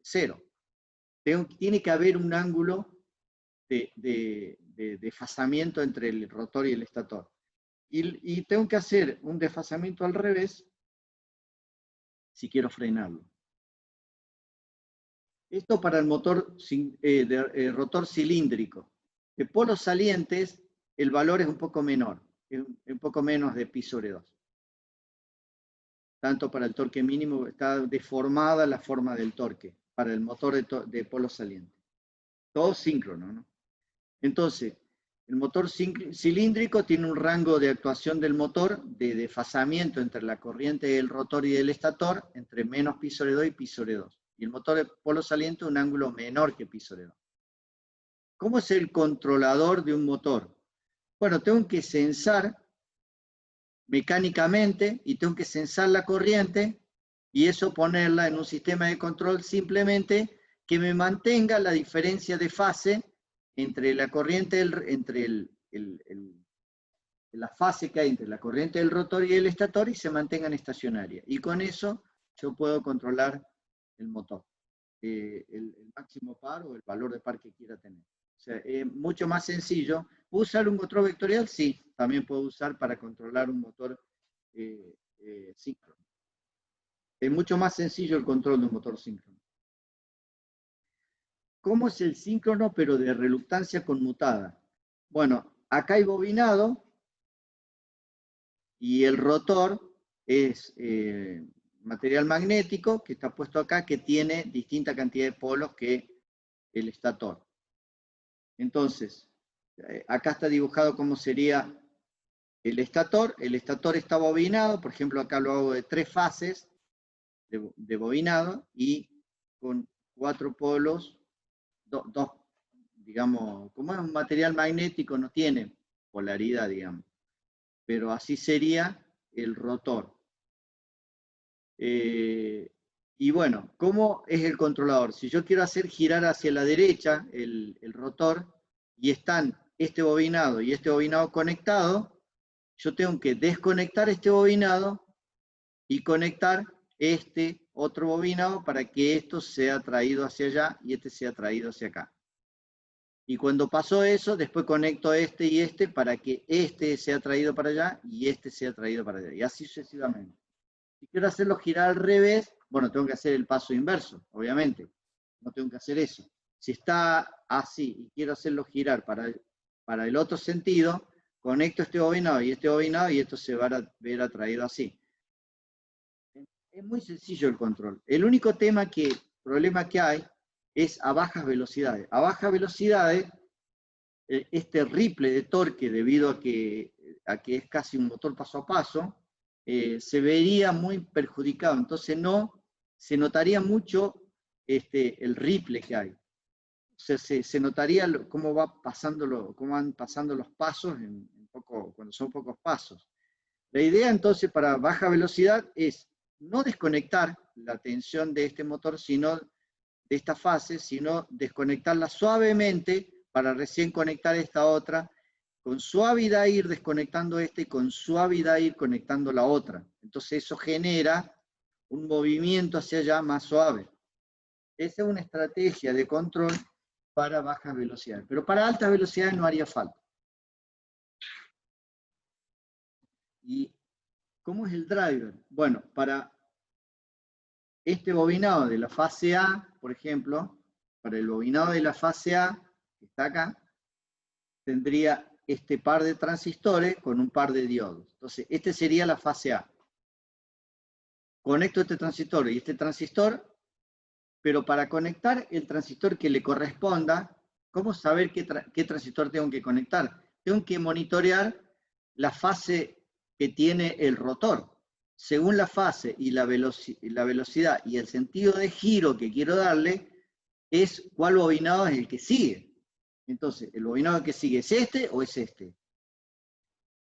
cero. Tiene que haber un ángulo de desfasamiento entre el rotor y el estator. Y tengo que hacer un desfasamiento al revés si quiero frenarlo. Esto para el motor rotor cilíndrico. De polos salientes, el valor es un poco menor, es un poco menos de pi sobre 2. Tanto para el torque mínimo, está deformada la forma del torque para el motor de polo saliente. Todo síncrono, ¿no? Entonces, el motor cilíndrico tiene un rango de actuación del motor de desfasamiento entre la corriente del rotor y del estator entre menos pi sobre 2 y pi sobre 2. Y el motor de polo saliente un ángulo menor que pi sobre 2. ¿Cómo es el controlador de un motor? Bueno, tengo que censar mecánicamente y tengo que censar la corriente y eso ponerla en un sistema de control simplemente que me mantenga la diferencia de fase entre la corriente, la fase que hay entre la corriente del rotor y el estator y se mantengan estacionarias. Y con eso yo puedo controlar el motor, el máximo par o el valor de par que quiera tener. O sea, es mucho más sencillo. ¿Puedo usar un motor vectorial? Sí, también puedo usar para controlar un motor síncrono. Es mucho más sencillo el control de un motor síncrono. ¿Cómo es el síncrono pero de reluctancia conmutada? Bueno, acá hay bobinado y el rotor es material magnético que está puesto acá que tiene distinta cantidad de polos que el estator. Entonces, acá está dibujado cómo sería el estator está bobinado, por ejemplo acá lo hago de 3 fases de bobinado y con 4 polos, dos, digamos, como es un material magnético no tiene polaridad, digamos, pero así sería el rotor. Y bueno, ¿cómo es el controlador? Si yo quiero hacer girar hacia la derecha el rotor y están este bobinado y este bobinado conectado, yo tengo que desconectar este bobinado y conectar este otro bobinado para que esto sea traído hacia allá y este sea traído hacia acá. Y cuando pasó eso, después conecto este y este para que este sea traído para allá y este sea traído para allá. Y así sucesivamente. Si quiero hacerlo girar al revés, bueno, tengo que hacer el paso inverso, obviamente. No tengo que hacer eso. Si está así y quiero hacerlo girar para el otro sentido, conecto este bobinado y esto se va a ver atraído así. Es muy sencillo el control. El único problema que hay es a bajas velocidades. A bajas velocidades, este ripple de torque, debido a que es casi un motor paso a paso, se vería muy perjudicado. Entonces no se notaría mucho el ripple que hay. O sea, se notaría cómo van pasando los pasos cuando son pocos pasos. La idea entonces para baja velocidad es no desconectar la tensión de este motor, sino de esta fase, sino desconectarla suavemente para recién conectar esta otra, con suavidad ir desconectando este y con suavidad ir conectando la otra. Entonces eso genera un movimiento hacia allá más suave. Esa es una estrategia de control para bajas velocidades, pero para altas velocidades no haría falta. ¿Y cómo es el driver? Bueno, para este bobinado de la fase A, por ejemplo, para el bobinado de la fase A, que está acá, tendría este par de transistores con un par de diodos. Entonces, este sería la fase A. Conecto este transistor y este transistor, pero para conectar el transistor que le corresponda, ¿cómo saber qué transistor tengo que conectar? Tengo que monitorear la fase que tiene el rotor. Según la fase y la velocidad y el sentido de giro que quiero darle, es cuál bobinado es el que sigue. Entonces, ¿el bobinado que sigue es este o es este?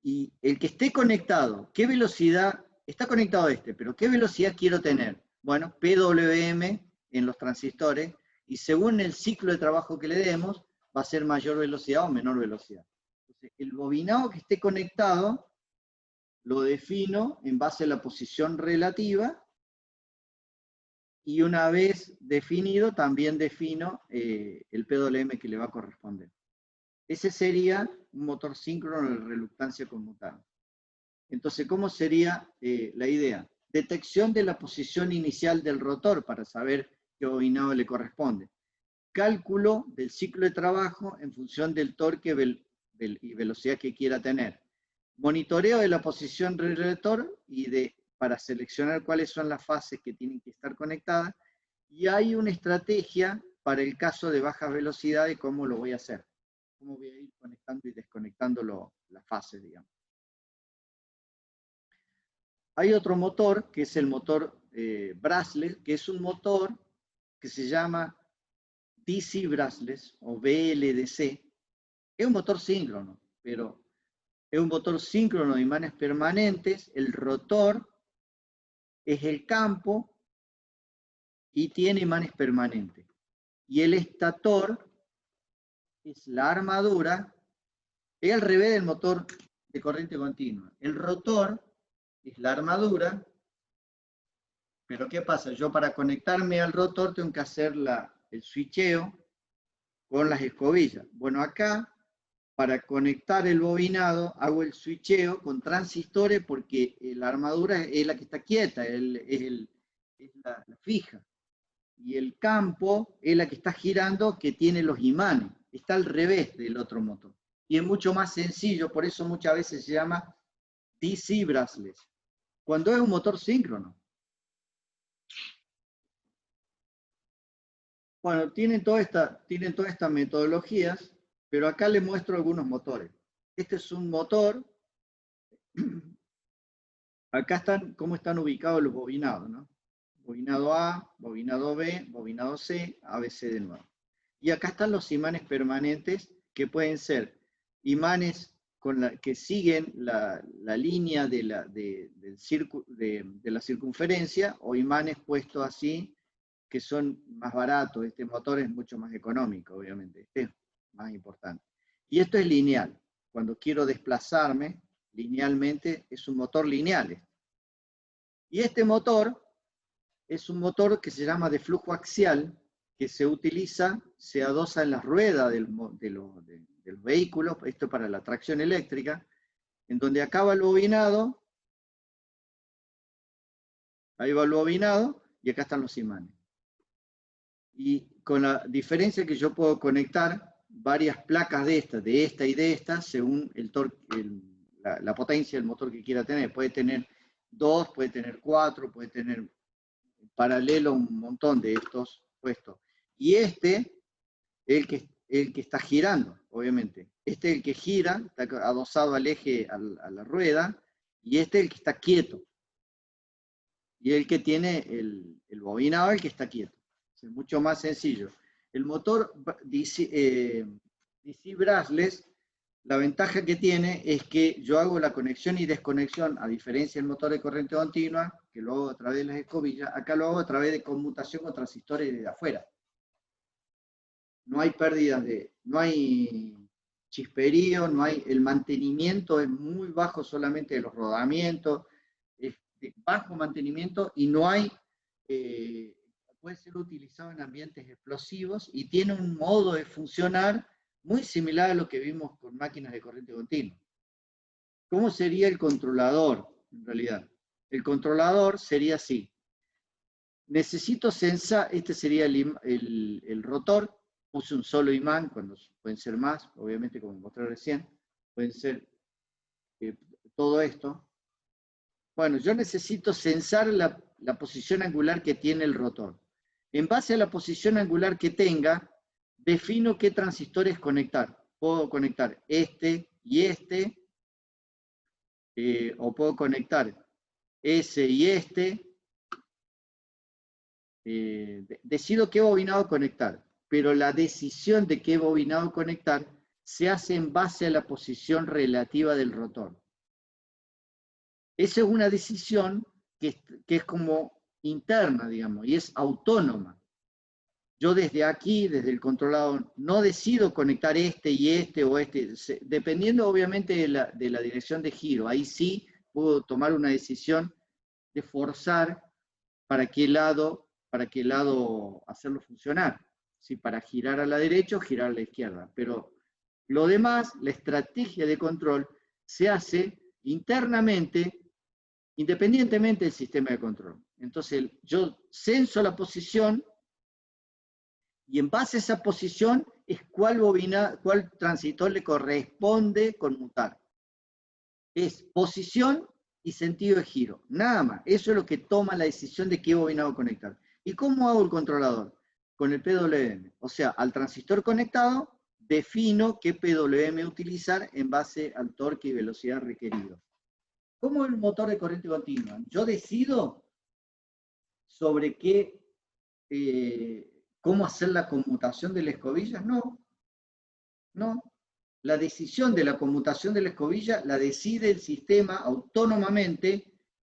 Y el que esté conectado, ¿qué velocidad? Está conectado a este, pero ¿qué velocidad quiero tener? Bueno, PWM en los transistores, y según el ciclo de trabajo que le demos, va a ser mayor velocidad o menor velocidad. Entonces, el bobinado que esté conectado lo defino en base a la posición relativa, y una vez definido, también defino el PWM que le va a corresponder. Ese sería un motor síncrono de reluctancia conmutada. Entonces, ¿cómo sería la idea? Detección de la posición inicial del rotor para saber qué bobinado le corresponde. Cálculo del ciclo de trabajo en función del torque y velocidad que quiera tener. Monitoreo de la posición del rotor para seleccionar cuáles son las fases que tienen que estar conectadas. Y hay una estrategia para el caso de baja velocidad de cómo lo voy a hacer. Cómo voy a ir conectando y desconectando las fases, digamos. Hay otro motor, que es el motor brushless, que es un motor que se llama DC brushless o BLDC. Es un motor síncrono, pero es un motor síncrono de imanes permanentes. El rotor es el campo y tiene imanes permanentes. Y el estator es la armadura, es al revés del motor de corriente continua. El rotor es la armadura, pero ¿qué pasa? Yo para conectarme al rotor tengo que hacer el switcheo con las escobillas. Bueno, acá, para conectar el bobinado, hago el switcheo con transistores porque la armadura es la que está quieta, es la fija. Y el campo es la que está girando, que tiene los imanes. Está al revés del otro motor. Y es mucho más sencillo, por eso muchas veces se llama DC brushless. Cuando es un motor síncrono. Bueno, tienen todas estas metodologías, pero acá les muestro algunos motores. Este es un motor. Acá están cómo están ubicados los bobinados, ¿no? Bobinado A, bobinado B, bobinado C, ABC de nuevo. Y acá están los imanes permanentes, que pueden ser imanes que siguen la línea de la circunferencia, o imanes puestos así, que son más baratos. Este motor es mucho más económico, obviamente. Este es más importante. Y esto es lineal. Cuando quiero desplazarme linealmente, es un motor lineal. Y este motor es un motor que se llama de flujo axial, que se adosa en las ruedas del vehículo, esto para la tracción eléctrica, en donde acaba el bobinado, ahí va el bobinado, y acá están los imanes. Y con la diferencia que yo puedo conectar varias placas de esta y de esta, según el torque, la potencia del motor que quiera tener. Puede tener 2, puede tener 4, puede tener paralelo un montón de estos puestos. Y este, el que está girando, obviamente. Este es el que gira, está adosado al eje, a la rueda, y este es el que está quieto. Y el que tiene el bobinado, el que está quieto. Es mucho más sencillo. El motor DC brushless, la ventaja que tiene es que yo hago la conexión y desconexión, a diferencia del motor de corriente continua, que lo hago a través de las escobillas, acá lo hago a través de conmutación con transistores de afuera. No hay pérdidas no hay chisperío, el mantenimiento es muy bajo solamente de los rodamientos, es de bajo mantenimiento y no hay, puede ser utilizado en ambientes explosivos y tiene un modo de funcionar muy similar a lo que vimos con máquinas de corriente continua. ¿Cómo sería el controlador, en realidad? El controlador sería así. Necesito sensar, este sería el rotor, puse un solo imán, cuando pueden ser más, obviamente como mostré recién, pueden ser todo esto. Bueno, yo necesito sensar la posición angular que tiene el rotor. En base a la posición angular que tenga, defino qué transistores conectar. Puedo conectar este y este, o puedo conectar ese y este. Decido qué bobinado conectar, pero la decisión de qué bobinado conectar se hace en base a la posición relativa del rotor. Esa es una decisión que es como interna, digamos, y es autónoma. Yo desde aquí, desde el controlador, no decido conectar este y este o este, dependiendo obviamente de la dirección de giro. Ahí sí puedo tomar una decisión de forzar para qué lado hacerlo funcionar. Si para girar a la derecha o girar a la izquierda. Pero lo demás, la estrategia de control, se hace internamente, independientemente del sistema de control. Entonces, yo censo la posición y en base a esa posición es cuál transistor le corresponde conmutar. Es posición y sentido de giro, nada más. Eso es lo que toma la decisión de qué bobinado conectar. ¿Y cómo hago el controlador? Con el PWM. O sea, al transistor conectado, defino qué PWM utilizar en base al torque y velocidad requerido. ¿Cómo es el motor de corriente continua? Yo decido sobre cómo hacer la conmutación de la escobilla. No. La decisión de la conmutación de la escobilla la decide el sistema autónomamente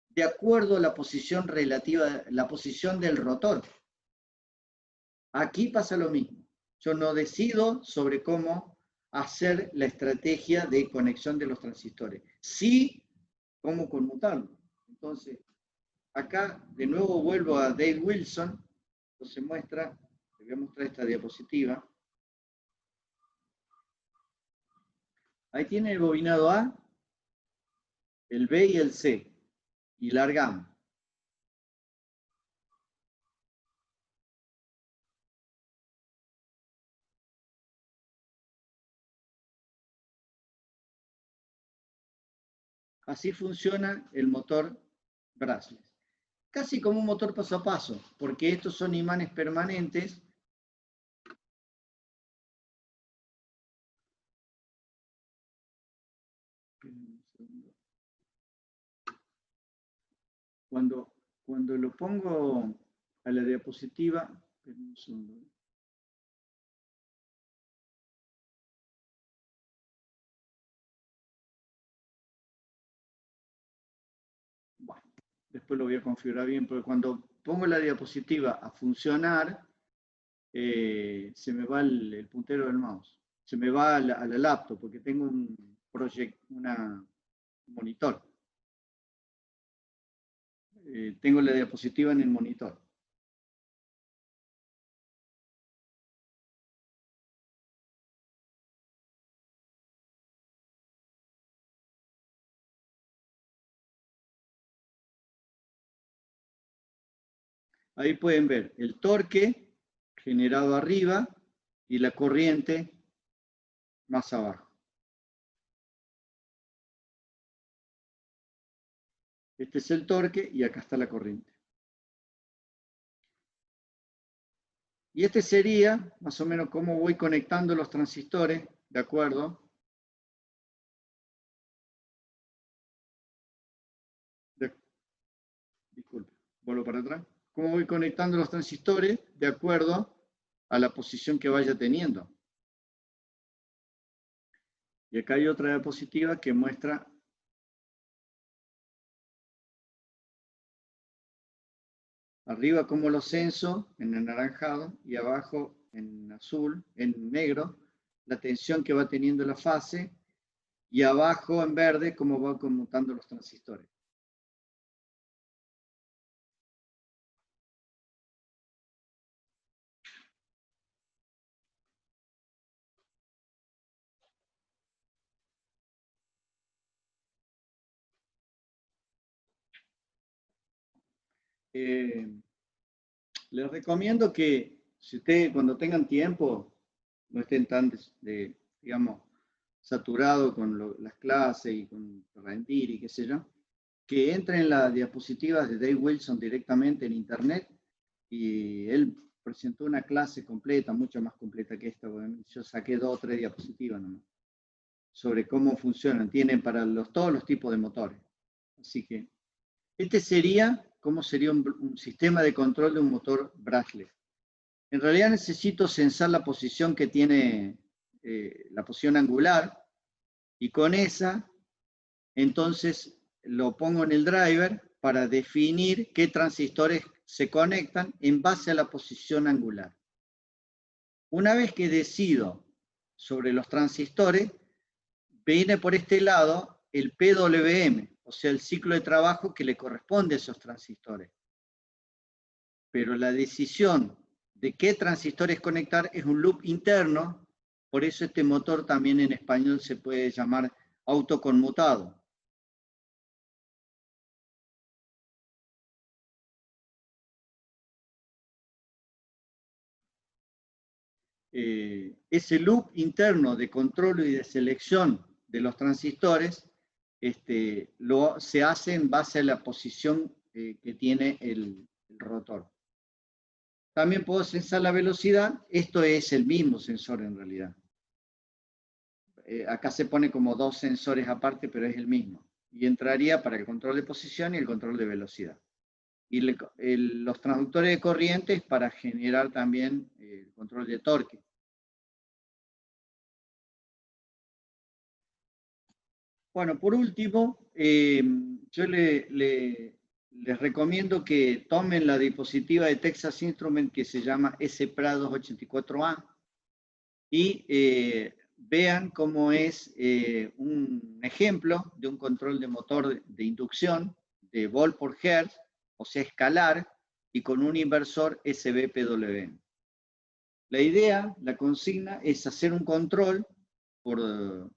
de acuerdo a la posición relativa, la posición del rotor. Aquí pasa lo mismo. Yo no decido sobre cómo hacer la estrategia de conexión de los transistores. Sí, cómo conmutarlo. Entonces, acá de nuevo vuelvo a Dave Wilson. Entonces muestra, le voy a mostrar esta diapositiva. Ahí tiene el bobinado A, el B y el C. Y largamos. Así funciona el motor brushless. Casi como un motor paso a paso, porque estos son imanes permanentes. Cuando lo pongo a la diapositiva, bueno, después lo voy a configurar bien, porque cuando pongo la diapositiva a funcionar, se me va el puntero del mouse, se me va a la laptop, porque tengo un monitor. Tengo la diapositiva en el monitor. Ahí pueden ver el torque generado arriba y la corriente más abajo. Este es el torque y acá está la corriente. Y este sería más o menos cómo voy conectando los transistores, ¿de acuerdo? Disculpe, vuelvo para atrás. Cómo voy conectando los transistores de acuerdo a la posición que vaya teniendo. Y acá hay otra diapositiva que muestra arriba cómo lo censo en anaranjado y abajo en azul, en negro, la tensión que va teniendo la fase y abajo en verde cómo va conmutando los transistores. Les recomiendo que si ustedes cuando tengan tiempo no estén tan, digamos, saturados con las clases y con rendir y qué sé yo, que entren en las diapositivas de Dave Wilson directamente en internet y él presentó una clase completa, mucho más completa que esta. Bueno, yo saqué 2 o 3 diapositivas nomás, sobre cómo funcionan. Tienen para todos los tipos de motores. Así que este sería cómo sería un sistema de control de un motor brushless. En realidad necesito censar la posición que tiene, la posición angular, y con esa, entonces lo pongo en el driver para definir qué transistores se conectan en base a la posición angular. Una vez que decido sobre los transistores, viene por este lado el PWM, o sea, el ciclo de trabajo que le corresponde a esos transistores. Pero la decisión de qué transistores conectar es un loop interno, por eso este motor también en español se puede llamar autoconmutado. ese loop interno de control y de selección de los transistores se hace en base a la posición que tiene el rotor. También puedo censar la velocidad. Esto es el mismo sensor en realidad. Acá se pone como dos sensores aparte, pero es el mismo. Y entraría para el control de posición y el control de velocidad. Y los transductores de corrientes para generar también el control de torque. Bueno, por último, yo les recomiendo que tomen la diapositiva de Texas Instruments que se llama SPRA284A y vean cómo es un ejemplo de un control de motor de inducción de volt por hertz, o sea, escalar, y con un inversor SB-PWM. La idea, la consigna, es hacer un control por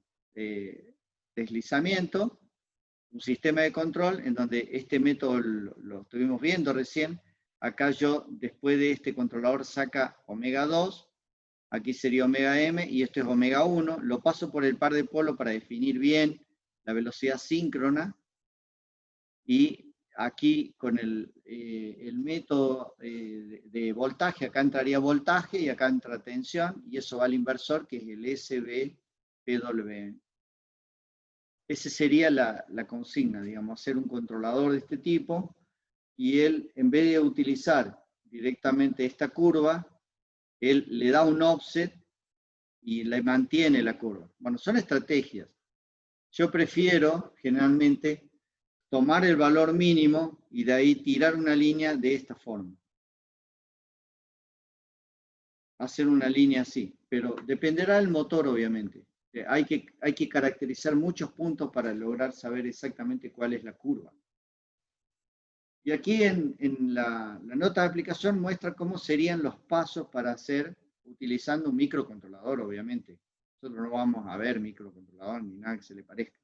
deslizamiento, un sistema de control en donde este método lo estuvimos viendo recién. Acá yo, después de este controlador, saca omega 2, aquí sería omega m y esto es omega 1. Lo paso por el par de polo para definir bien la velocidad síncrona. Y aquí con el método de voltaje, acá entraría voltaje y acá entra tensión, y eso va al inversor, que es el SB-PWM. Esa sería la consigna, digamos, hacer un controlador de este tipo, y él, en vez de utilizar directamente esta curva, él le da un offset y le mantiene la curva. Bueno, son estrategias. Yo prefiero, generalmente, tomar el valor mínimo y de ahí tirar una línea de esta forma. Hacer una línea así, pero dependerá del motor, obviamente. Hay que caracterizar muchos puntos para lograr saber exactamente cuál es la curva. Y aquí en la nota de aplicación muestra cómo serían los pasos para hacer, utilizando un microcontrolador, obviamente. Nosotros no vamos a ver microcontrolador ni nada que se le parezca.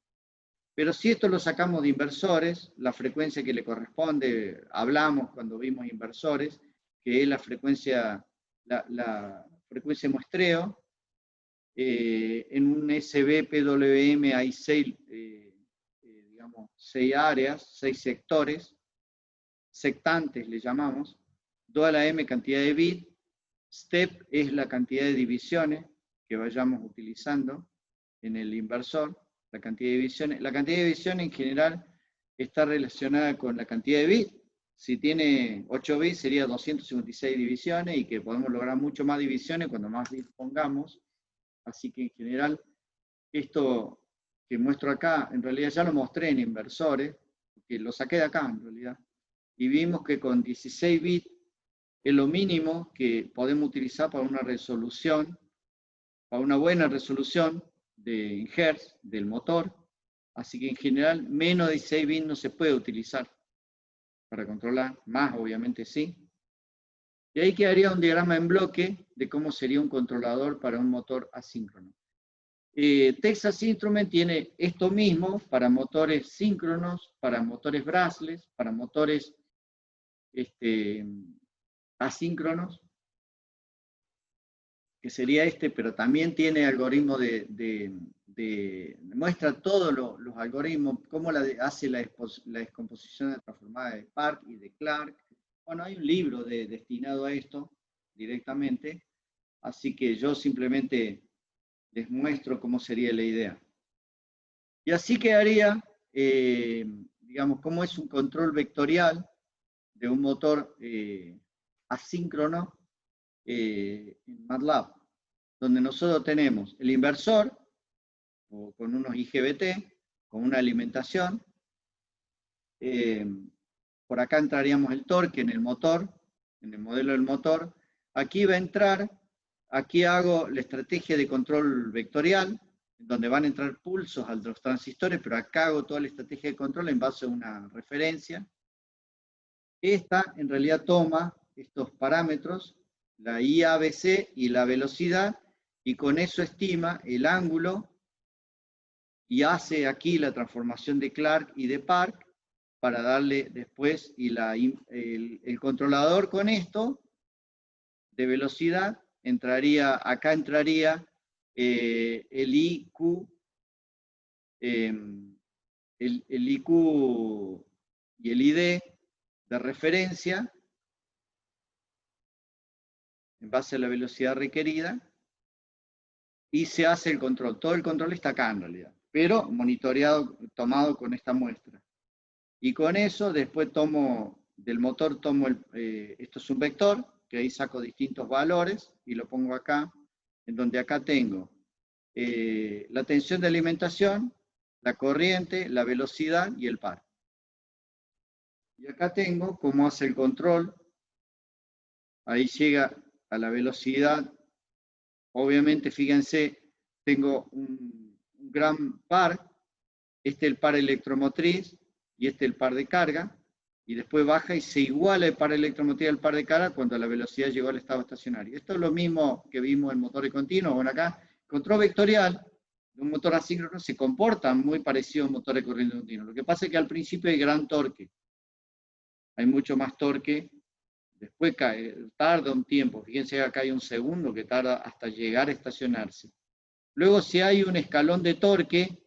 Pero si esto lo sacamos de inversores, la frecuencia que le corresponde, hablamos cuando vimos inversores, que es la frecuencia muestreo. En un SB-PWM hay 6 áreas, 6 sectores, sectantes le llamamos, 2 a la m cantidad de bits, step es la cantidad de divisiones que vayamos utilizando en el inversor, la cantidad de divisiones. La cantidad de divisiones en general está relacionada con la cantidad de bits. Si tiene 8 bits sería 256 divisiones, y que podemos lograr mucho más divisiones cuando más bits pongamos. Así que en general, esto que muestro acá, en realidad ya lo mostré en inversores, que lo saqué de acá en realidad, y vimos que con 16 bits es lo mínimo que podemos utilizar para una resolución, para una buena resolución de hertz del motor. Así que en general menos de 16 bits no se puede utilizar para controlar, más obviamente sí. Y ahí quedaría un diagrama en bloque de cómo sería un controlador para un motor asíncrono. Texas Instruments tiene esto mismo para motores síncronos, para motores brushless, para motores asíncronos, que sería pero también tiene algoritmo muestra todos los algoritmos, cómo hace la descomposición de transformada de Park y de Clark. Bueno, hay un libro destinado a esto directamente, así que yo simplemente les muestro cómo sería la idea. Y así quedaría, digamos, cómo es un control vectorial de un motor asíncrono en MATLAB, donde nosotros tenemos el inversor, o con unos IGBT, con una alimentación. Por acá entraríamos el torque en el motor, en el modelo del motor. Aquí va a entrar, aquí hago la estrategia de control vectorial, donde van a entrar pulsos a los transistores, pero acá hago toda la estrategia de control en base a una referencia. Esta en realidad toma estos parámetros, la IABC y la velocidad, y con eso estima el ángulo y hace aquí la transformación de Clark y de Park para darle después, y el controlador con esto de velocidad acá entraría el IQ, el IQ y el ID de referencia en base a la velocidad requerida, y se hace el control. Todo el control está acá en realidad, pero monitoreado, tomado con esta muestra. Y con eso después del motor esto es un vector, que ahí saco distintos valores y lo pongo acá, en donde acá tengo la tensión de alimentación, la corriente, la velocidad y el par. Y acá tengo cómo hace el control. Ahí llega a la velocidad. Obviamente, fíjense, tengo un gran par. Este es el par electromotriz y este es el par de carga. Y después baja y se iguala el par electromotriz al par de carga cuando la velocidad llegó al estado estacionario. Esto es lo mismo que vimos en motores continuos. Bueno, acá, control vectorial de un motor asíncrono se comporta muy parecido a un motor de corriente continua. Lo que pasa es que al principio hay gran torque. Hay mucho más torque. Después tarda un tiempo. Fíjense que acá hay un segundo que tarda hasta llegar a estacionarse. Luego, si hay un escalón de torque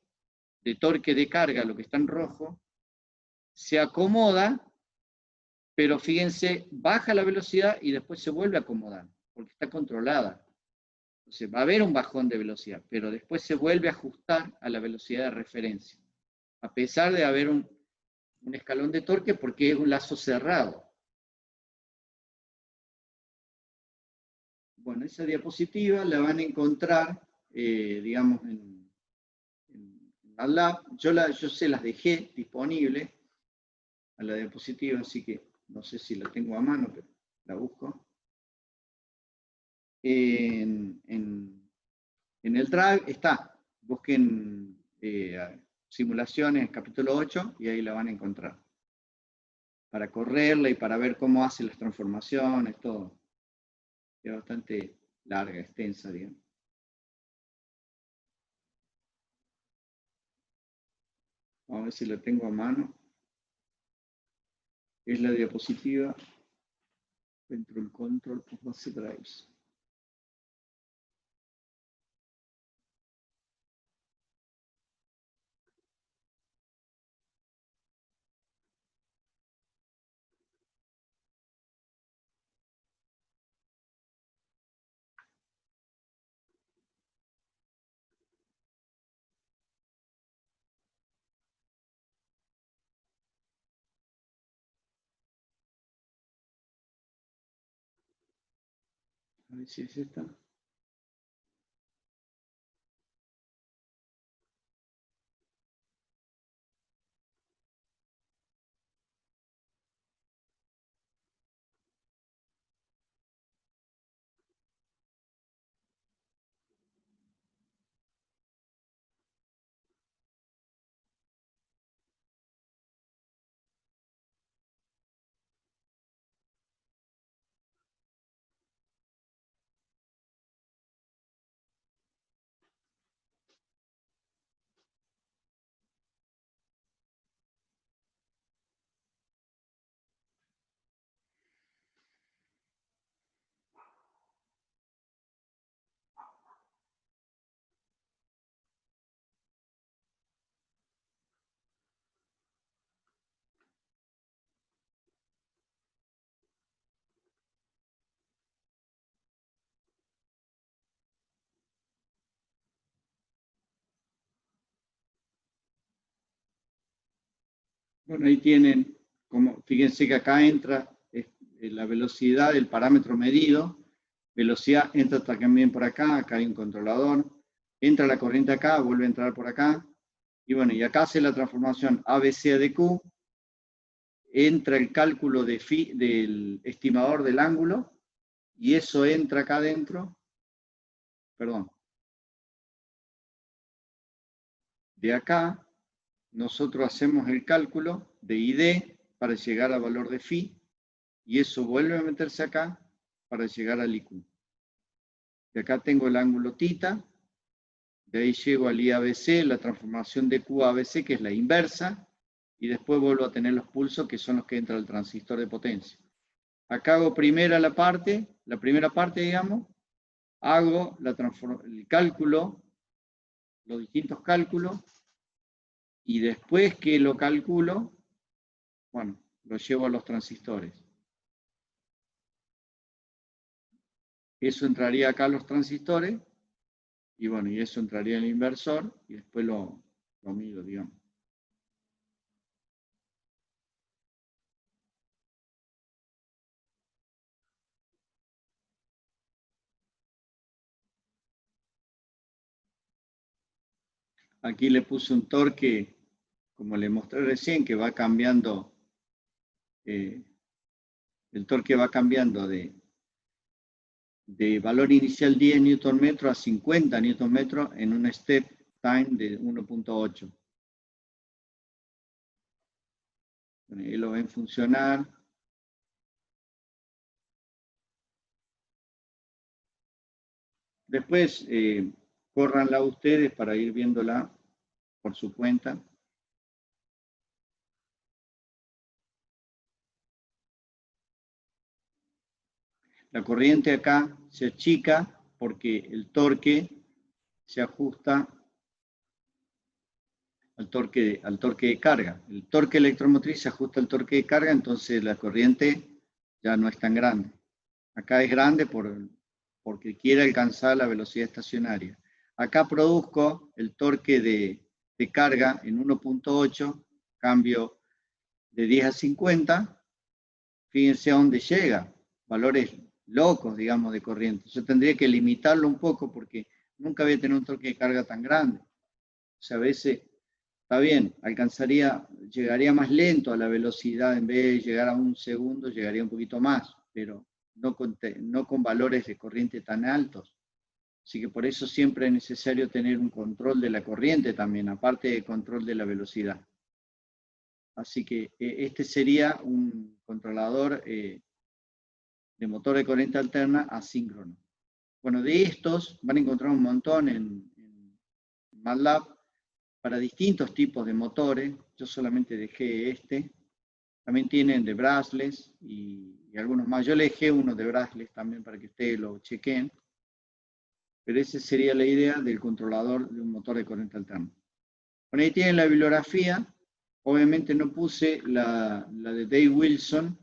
de carga, lo que está en rojo, se acomoda, pero fíjense, baja la velocidad y después se vuelve a acomodar, porque está controlada. Entonces va a haber un bajón de velocidad, pero después se vuelve a ajustar a la velocidad de referencia, a pesar de haber un escalón de torque, porque es un lazo cerrado. Bueno, esa diapositiva la van a encontrar, digamos, en MATLAB. Yo se las dejé disponibles a la diapositiva, así que no sé si la tengo a mano, pero la busco. En el Drive está. Busquen simulaciones, capítulo 8, y ahí la van a encontrar. Para correrla y para ver cómo hace las transformaciones, todo. Es bastante larga, extensa, digamos. Vamos a ver si la tengo a mano. Es la diapositiva dentro del control of base drives. A ver si es esta. Bueno, ahí tienen, fíjense que acá entra la velocidad del parámetro medido, velocidad entra también por acá hay un controlador, entra la corriente acá, vuelve a entrar por acá, y bueno, y acá hace la transformación ABC a DQ, entra el cálculo del estimador del ángulo, y eso entra acá adentro, perdón, de acá, nosotros hacemos el cálculo de ID para llegar al valor de phi, y eso vuelve a meterse acá para llegar al IQ. De acá tengo el ángulo θ, de ahí llego al IABC, la transformación de Q a ABC, que es la inversa, y después vuelvo a tener los pulsos, que son los que entra el transistor de potencia. Acá hago la primera parte, digamos, hago el cálculo, los distintos cálculos, y después que lo calculo, bueno, lo llevo a los transistores. Eso entraría acá a los transistores, y bueno, y eso entraría en el inversor, y después lo mido, digamos. Aquí le puse un torque, como le mostré recién, que va cambiando, el torque va cambiando de valor inicial 10 Nm a 50 Nm en un step time de 1.8. Ahí lo ven funcionar. Después, córranla ustedes para ir viéndola por su cuenta. La corriente acá se achica porque el torque se ajusta al torque de carga. El torque electromotriz se ajusta al torque de carga, entonces la corriente ya no es tan grande. Acá es grande porque quiere alcanzar la velocidad estacionaria. Acá produzco el torque de carga en 1.8, cambio de 10 a 50, fíjense a dónde llega, valores locos, digamos, de corriente. Yo tendría que limitarlo un poco porque nunca voy a tener un torque de carga tan grande. O sea, a veces, está bien, llegaría más lento a la velocidad, en vez de llegar a 1 segundo, llegaría un poquito más, pero no con valores de corriente tan altos. Así que por eso siempre es necesario tener un control de la corriente también, aparte de control de la velocidad. Así que este sería un controlador de motor de corriente alterna asíncrono. Bueno, de estos van a encontrar un montón en MATLAB para distintos tipos de motores. Yo solamente dejé este. También tienen de brushless y algunos más. Yo le dejé uno de brushless también para que ustedes lo chequen. Pero esa sería la idea del controlador de un motor de corriente alterna. Bueno, ahí tienen la bibliografía. Obviamente no puse la de Dave Wilson,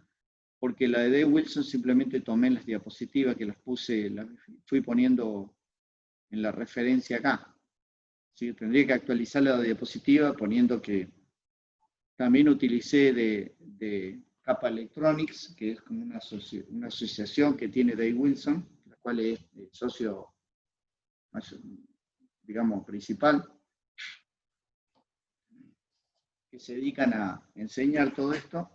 porque la de Dave Wilson simplemente tomé las diapositivas que las puse, las fui poniendo en la referencia acá. ¿Sí? Tendría que actualizar la diapositiva poniendo que también utilicé de Kappa Electronics, que es como una asociación que tiene Dave Wilson, la cual es el socio, digamos, principal, que se dedican a enseñar todo esto.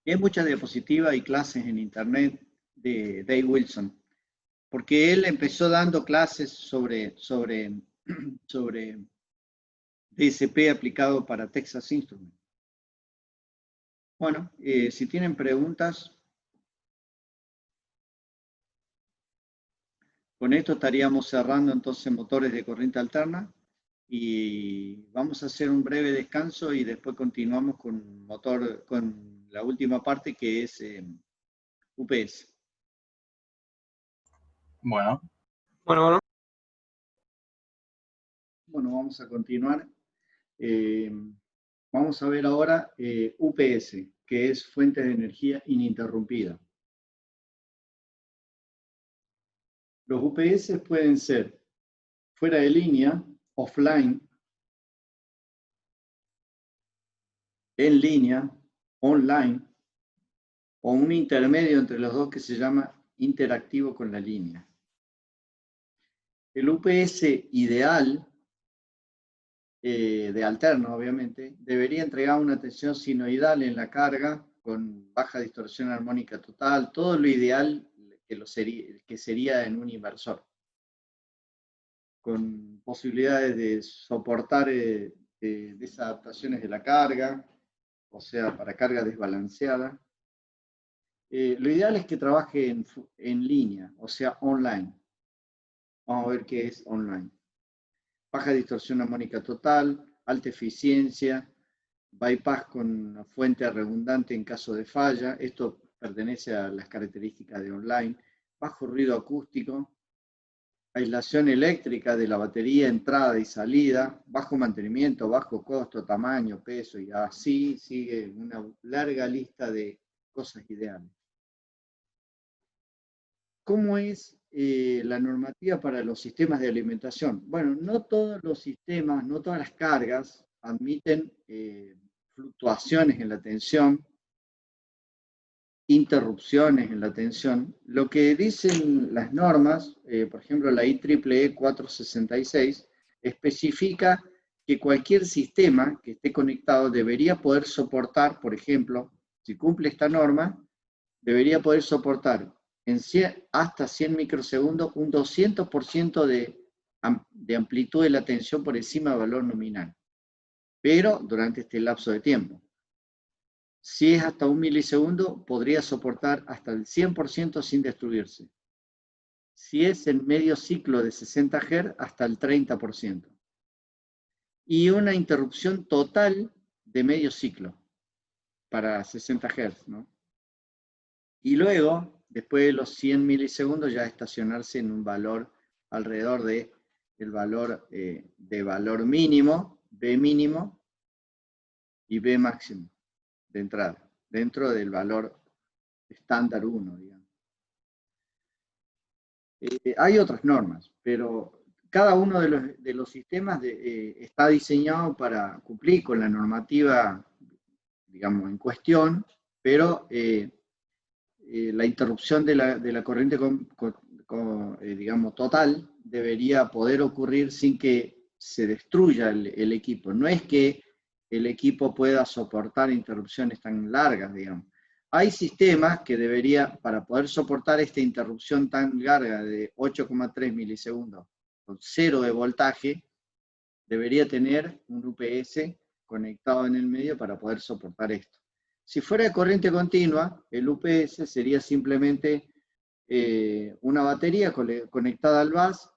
Y hay muchas diapositivas y clases en internet de Dave Wilson, porque él empezó dando clases sobre DSP aplicado para Texas Instruments. Bueno, si tienen preguntas, con esto estaríamos cerrando entonces motores de corriente alterna y vamos a hacer un breve descanso y después continuamos con la última parte que es UPS. Bueno. Bueno, vamos a continuar. Vamos a ver ahora UPS, que es fuente de energía ininterrumpida. Los UPS pueden ser fuera de línea, offline, en línea, online, o un intermedio entre los dos que se llama interactivo con la línea. El UPS ideal, de alterno obviamente, debería entregar una tensión sinoidal en la carga con baja distorsión armónica total, todo lo ideal que sería en un inversor, con posibilidades de soportar desadaptaciones de la carga, o sea, para carga desbalanceada. Lo ideal es que trabaje en línea, o sea, online. Vamos a ver qué es online. Baja distorsión armónica total, alta eficiencia, bypass con una fuente redundante en caso de falla. Esto pertenece a las características de online. bajo ruido acústico, aislación eléctrica de la batería, entrada y salida, bajo mantenimiento, bajo costo, tamaño, peso, y así sigue una larga lista de cosas ideales. ¿Cómo es la normativa para los sistemas de alimentación? Bueno, no todos los sistemas, no todas las cargas admiten fluctuaciones en la tensión, interrupciones en la tensión. Lo que dicen las normas, por ejemplo la IEEE 466, especifica que cualquier sistema que esté conectado debería poder soportar, por ejemplo, si cumple esta norma, debería poder soportar hasta 100 microsegundos un 200% de amplitud de la tensión por encima del valor nominal, pero durante este lapso de tiempo. Si es hasta 1 milisegundo, podría soportar hasta el 100% sin destruirse. Si es en medio ciclo de 60 Hz, hasta el 30%. Y una interrupción total de medio ciclo para 60 Hz, ¿no? Y luego, después de los 100 milisegundos, ya estacionarse en un valor alrededor de el valor de valor mínimo, B mínimo y B máximo de entrada, dentro del valor estándar 1, digamos. Hay otras normas, pero cada uno de los sistemas está diseñado para cumplir con la normativa, digamos, en cuestión, pero la interrupción de la corriente digamos, total debería poder ocurrir sin que se destruya el equipo. No es que el equipo pueda soportar interrupciones tan largas, digamos. Hay sistemas que para poder soportar esta interrupción tan larga de 8,3 milisegundos con 0 de voltaje, debería tener un UPS conectado en el medio para poder soportar esto. Si fuera de corriente continua, el UPS sería simplemente una batería conectada al bus,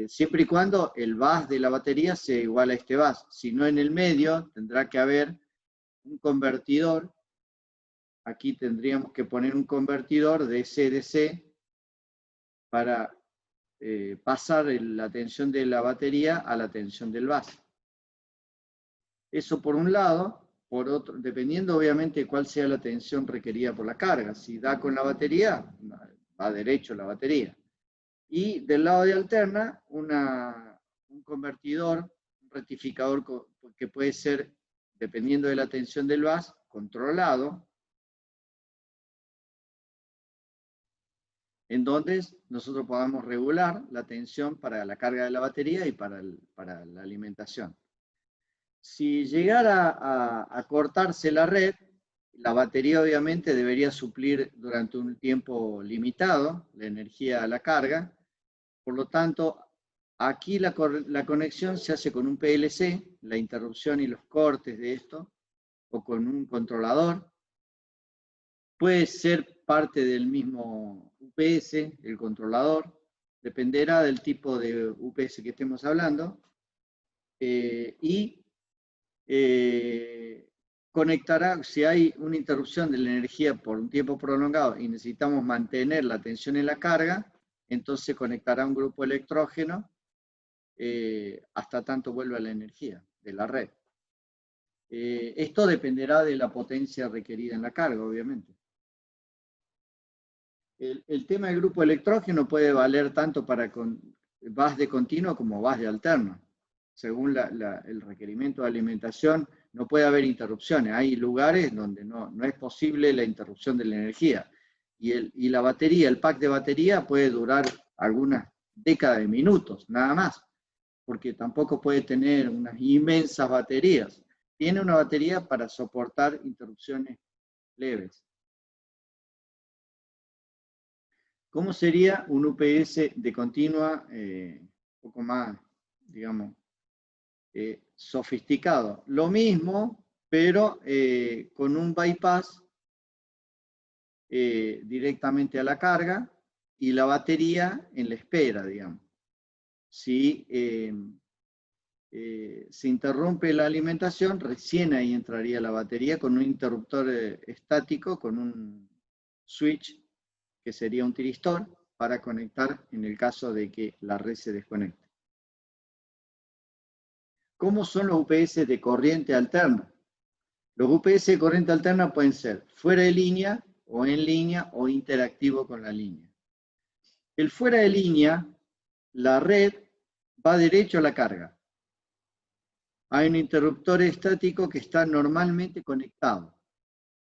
siempre y cuando el bus de la batería sea igual a este bus. Si no, en el medio tendrá que haber un convertidor. Aquí tendríamos que poner un convertidor de DC-DC para pasar la tensión de la batería a la tensión del bus. Eso por un lado. Por otro, dependiendo obviamente de cuál sea la tensión requerida por la carga. Si da con la batería, va derecho la batería. Y del lado de alterna, un convertidor, un rectificador que puede ser, dependiendo de la tensión del bus, controlado, en donde nosotros podamos regular la tensión para la carga de la batería y para la alimentación. Si llegara a cortarse la red, la batería obviamente debería suplir durante un tiempo limitado la energía a la carga. Por lo tanto, aquí la conexión se hace con un PLC, la interrupción y los cortes de esto, o con un controlador. Puede ser parte del mismo UPS, el controlador, dependerá del tipo de UPS que estemos hablando, conectará, si hay una interrupción de la energía por un tiempo prolongado y necesitamos mantener la tensión en la carga, entonces conectará un grupo electrógeno hasta tanto vuelva la energía de la red. Esto dependerá de la potencia requerida en la carga, obviamente. El tema del grupo electrógeno puede valer tanto para bus de continuo como bus de alterno. Según el requerimiento de alimentación, no puede haber interrupciones. Hay lugares donde no es posible la interrupción de la energía. Y la batería, el pack de batería puede durar algunas décadas de minutos, nada más. Porque tampoco puede tener unas inmensas baterías. Tiene una batería para soportar interrupciones leves. ¿Cómo sería un UPS de continua un poco más, digamos, sofisticado? Lo mismo, pero con un bypass directamente a la carga y la batería en la espera, digamos. Si se interrumpe la alimentación, recién ahí entraría la batería con un interruptor estático, con un switch que sería un tiristor, para conectar en el caso de que la red se desconecte. ¿Cómo son los UPS de corriente alterna? Los UPS de corriente alterna pueden ser fuera de línea, o en línea, o interactivo con la línea. El fuera de línea, la red va derecho a la carga. Hay un interruptor estático que está normalmente conectado.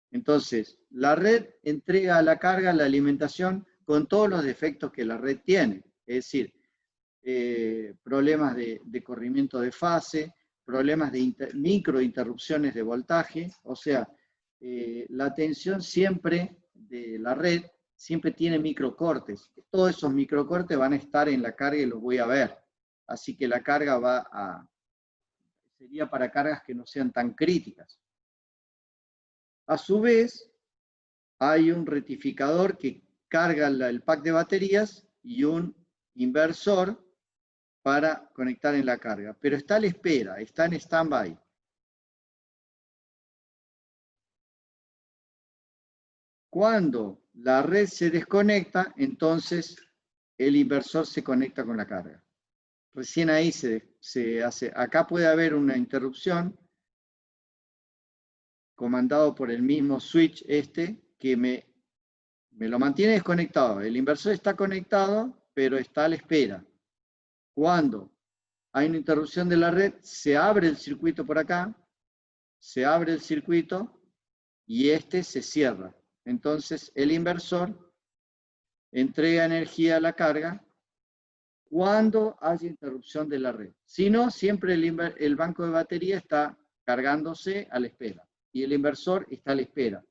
Entonces, la red entrega a la carga la alimentación con todos los defectos que la red tiene. Es decir, problemas de corrimiento de fase, problemas de microinterrupciones de voltaje. O sea, la tensión siempre de la red siempre tiene microcortes. Todos esos microcortes van a estar en la carga y los voy a ver. Así que la carga sería para cargas que no sean tan críticas. A su vez, hay un rectificador que carga el pack de baterías y un inversor para conectar en la carga. Pero está a la espera, está en stand-by. Cuando la red se desconecta, entonces el inversor se conecta con la carga. Recién ahí se hace. Acá puede haber una interrupción comandado por el mismo switch que me lo mantiene desconectado. El inversor está conectado, pero está a la espera. Cuando hay una interrupción de la red, se abre el circuito por acá, se abre el circuito y se cierra. Entonces el inversor entrega energía a la carga cuando haya interrupción de la red. Si no, siempre el banco de batería está cargándose a la espera y el inversor está a la espera.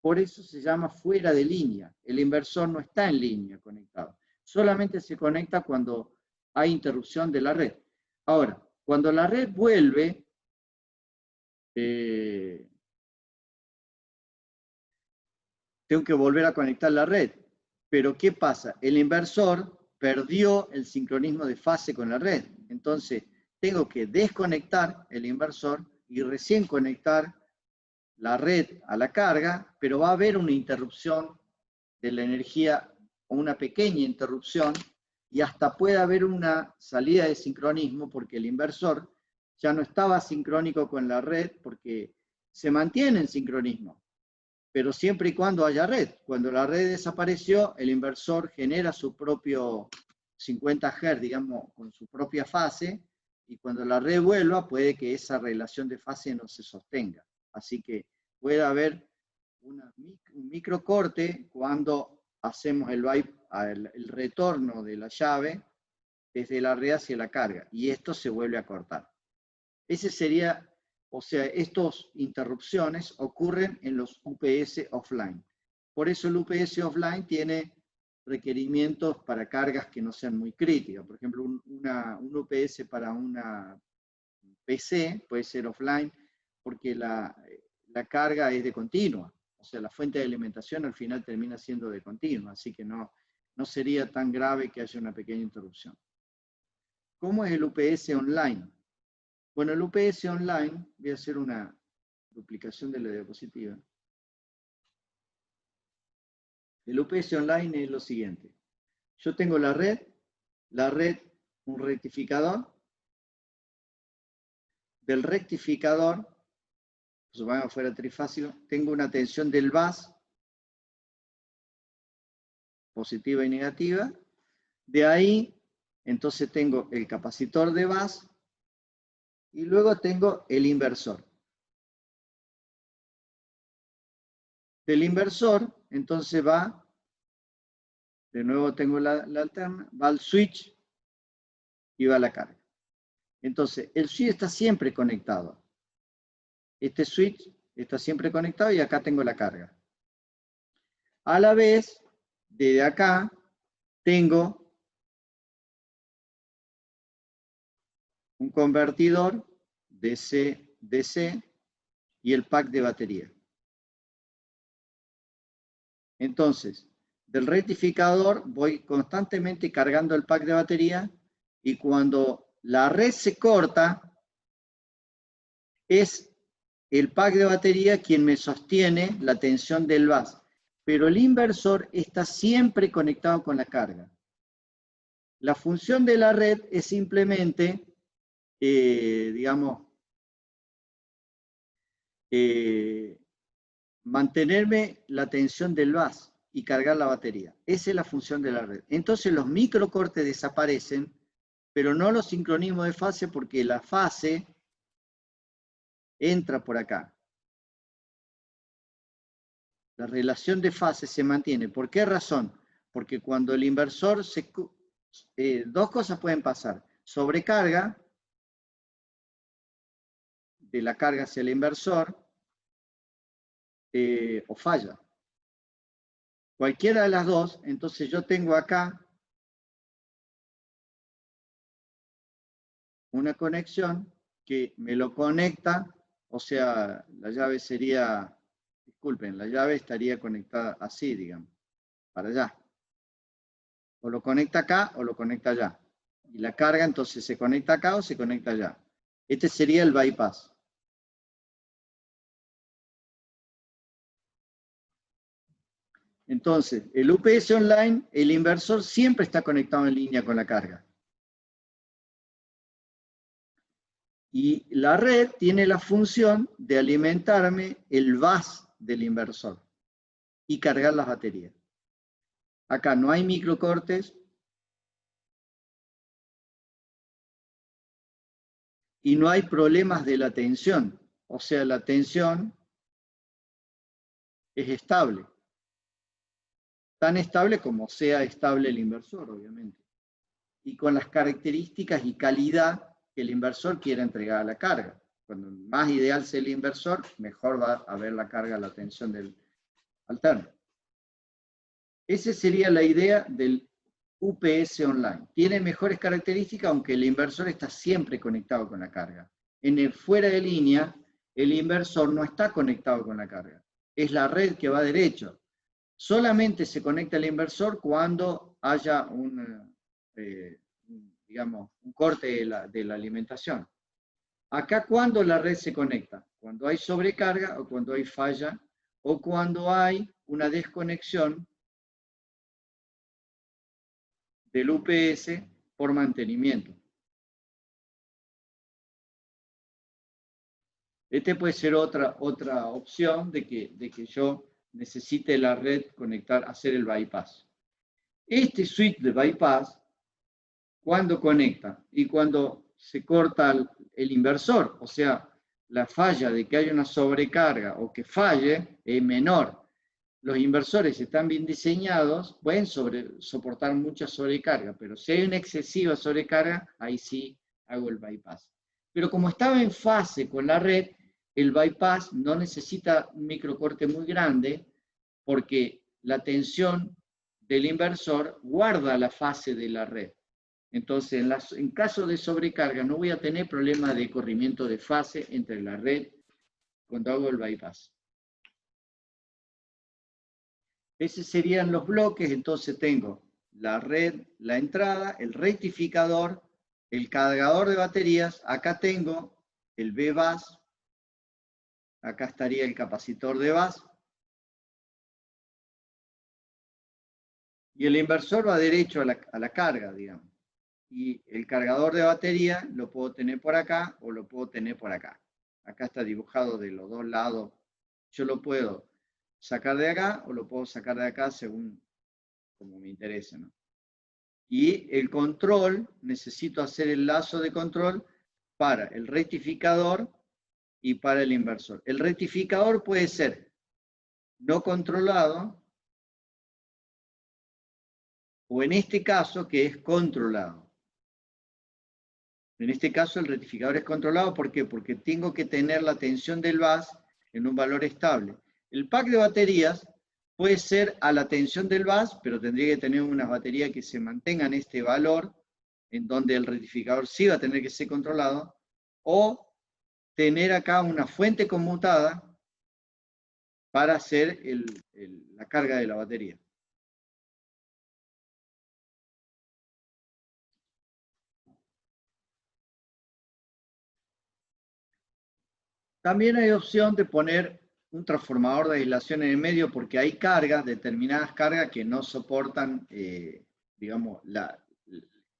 Por eso se llama fuera de línea. El inversor no está en línea conectado. Solamente se conecta cuando hay interrupción de la red. Ahora, cuando la red vuelve, tengo que volver a conectar la red. Pero ¿qué pasa? El inversor perdió el sincronismo de fase con la red. Entonces, tengo que desconectar el inversor y recién conectar la red a la carga, pero va a haber una interrupción de la energía, o una pequeña interrupción, y hasta puede haber una salida de sincronismo porque el inversor ya no estaba sincrónico con la red porque se mantiene en sincronismo, pero siempre y cuando haya red. Cuando la red desapareció, el inversor genera su propio 50 Hz, digamos, con su propia fase, y cuando la red vuelva, puede que esa relación de fase no se sostenga. Así que puede haber un microcorte cuando hacemos el retorno de la llave desde la red hacia la carga, y esto se vuelve a cortar. Ese sería, o sea, estas interrupciones ocurren en los UPS offline. Por eso el UPS offline tiene requerimientos para cargas que no sean muy críticas. Por ejemplo, un UPS para una PC puede ser offline porque la carga es de continua. O sea, la fuente de alimentación al final termina siendo de continua, así que no sería tan grave que haya una pequeña interrupción. ¿Cómo es el UPS online? Bueno, el UPS online, voy a hacer una duplicación de la diapositiva. El UPS online es lo siguiente. Yo tengo la red, un rectificador. Del rectificador, supongamos fuera trifásico, tengo una tensión del bus, positiva y negativa. De ahí, entonces tengo el capacitor de bus y luego tengo el inversor. Del inversor, entonces va, de nuevo tengo la alterna, va al switch y va a la carga. Entonces, el switch está siempre conectado. Este switch está siempre conectado y acá tengo la carga. A la vez, desde acá, tengo un convertidor DC-DC y el pack de batería. Entonces, del rectificador voy constantemente cargando el pack de batería y cuando la red se corta, es el pack de batería quien me sostiene la tensión del bus. pero el inversor está siempre conectado con la carga. La función de la red es simplemente, digamos, mantenerme la tensión del bus y cargar la batería. Esa es la función de la red. Entonces los microcortes desaparecen, pero no los sincronismos de fase porque la fase entra por acá. La relación de fase se mantiene. ¿Por qué razón? Porque cuando el inversor dos cosas pueden pasar. Sobrecarga de la carga hacia el inversor o falla. Cualquiera de las dos, entonces yo tengo acá una conexión que me lo conecta, o sea, la llave sería, disculpen, la llave estaría conectada así, digamos, para allá. O lo conecta acá o lo conecta allá. Y la carga entonces se conecta acá o se conecta allá. Este sería el bypass. Entonces, el UPS online, el inversor siempre está conectado en línea con la carga. Y la red tiene la función de alimentarme el bus del inversor y cargar las baterías. Acá no hay microcortes y no hay problemas de la tensión. O sea, la tensión es estable. Tan estable como sea estable el inversor, obviamente. Y con las características y calidad que el inversor quiera entregar a la carga. Cuando más ideal sea el inversor, mejor va a haber la carga, la tensión del alterno. Esa sería la idea del UPS online. Tiene mejores características, aunque el inversor está siempre conectado con la carga. En el fuera de línea, el inversor no está conectado con la carga. Es la red que va derecho. Solamente se conecta el inversor cuando haya digamos, un corte de la alimentación. Acá, ¿cuándo la red se conecta? Cuando hay sobrecarga o cuando hay falla o cuando hay una desconexión del UPS por mantenimiento. Este puede ser otra opción de que yo necesite la red conectar, hacer el bypass. Este switch de bypass, ¿cuándo conecta? Y cuando se corta el inversor, o sea, la falla de que haya una sobrecarga o que falle es menor. Los inversores están bien diseñados, pueden soportar mucha sobrecarga, pero si hay una excesiva sobrecarga, ahí sí hago el bypass. Pero como estaba en fase con la red, el bypass no necesita un microcorte muy grande porque la tensión del inversor guarda la fase de la red. Entonces, en caso de sobrecarga, no voy a tener problema de corrimiento de fase entre la red cuando hago el bypass. Esos serían los bloques, entonces tengo la red, la entrada, el rectificador, el cargador de baterías, acá tengo el B-bus, acá estaría el capacitor de bus, y el inversor va derecho a la carga, digamos. Y el cargador de batería lo puedo tener por acá o lo puedo tener por acá. Acá está dibujado de los dos lados. Yo lo puedo sacar de acá o lo puedo sacar de acá según como me interese, ¿no? Y el control, necesito hacer el lazo de control para el rectificador y para el inversor. El rectificador puede ser no controlado o en este caso que es controlado. En este caso el rectificador es controlado, ¿por qué? Porque tengo que tener la tensión del bus en un valor estable. El pack de baterías puede ser a la tensión del bus, pero tendría que tener unas baterías que se mantengan este valor, en donde el rectificador sí va a tener que ser controlado, o tener acá una fuente conmutada para hacer la carga de la batería. También hay opción de poner un transformador de aislación en el medio porque hay cargas, determinadas cargas que no soportan, digamos,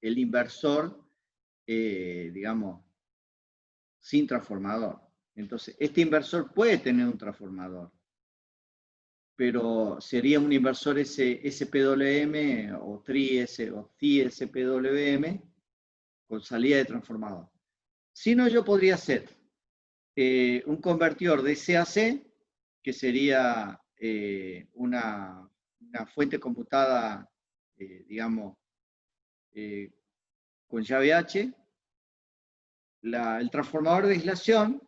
el inversor, digamos, sin transformador. Entonces, este inversor puede tener un transformador, pero sería un inversor SPWM o TRI-SPWM con salida de transformador. Si no, yo podría hacer un convertidor de CAC, que sería una fuente computada, digamos, con llave H. El transformador de aislación,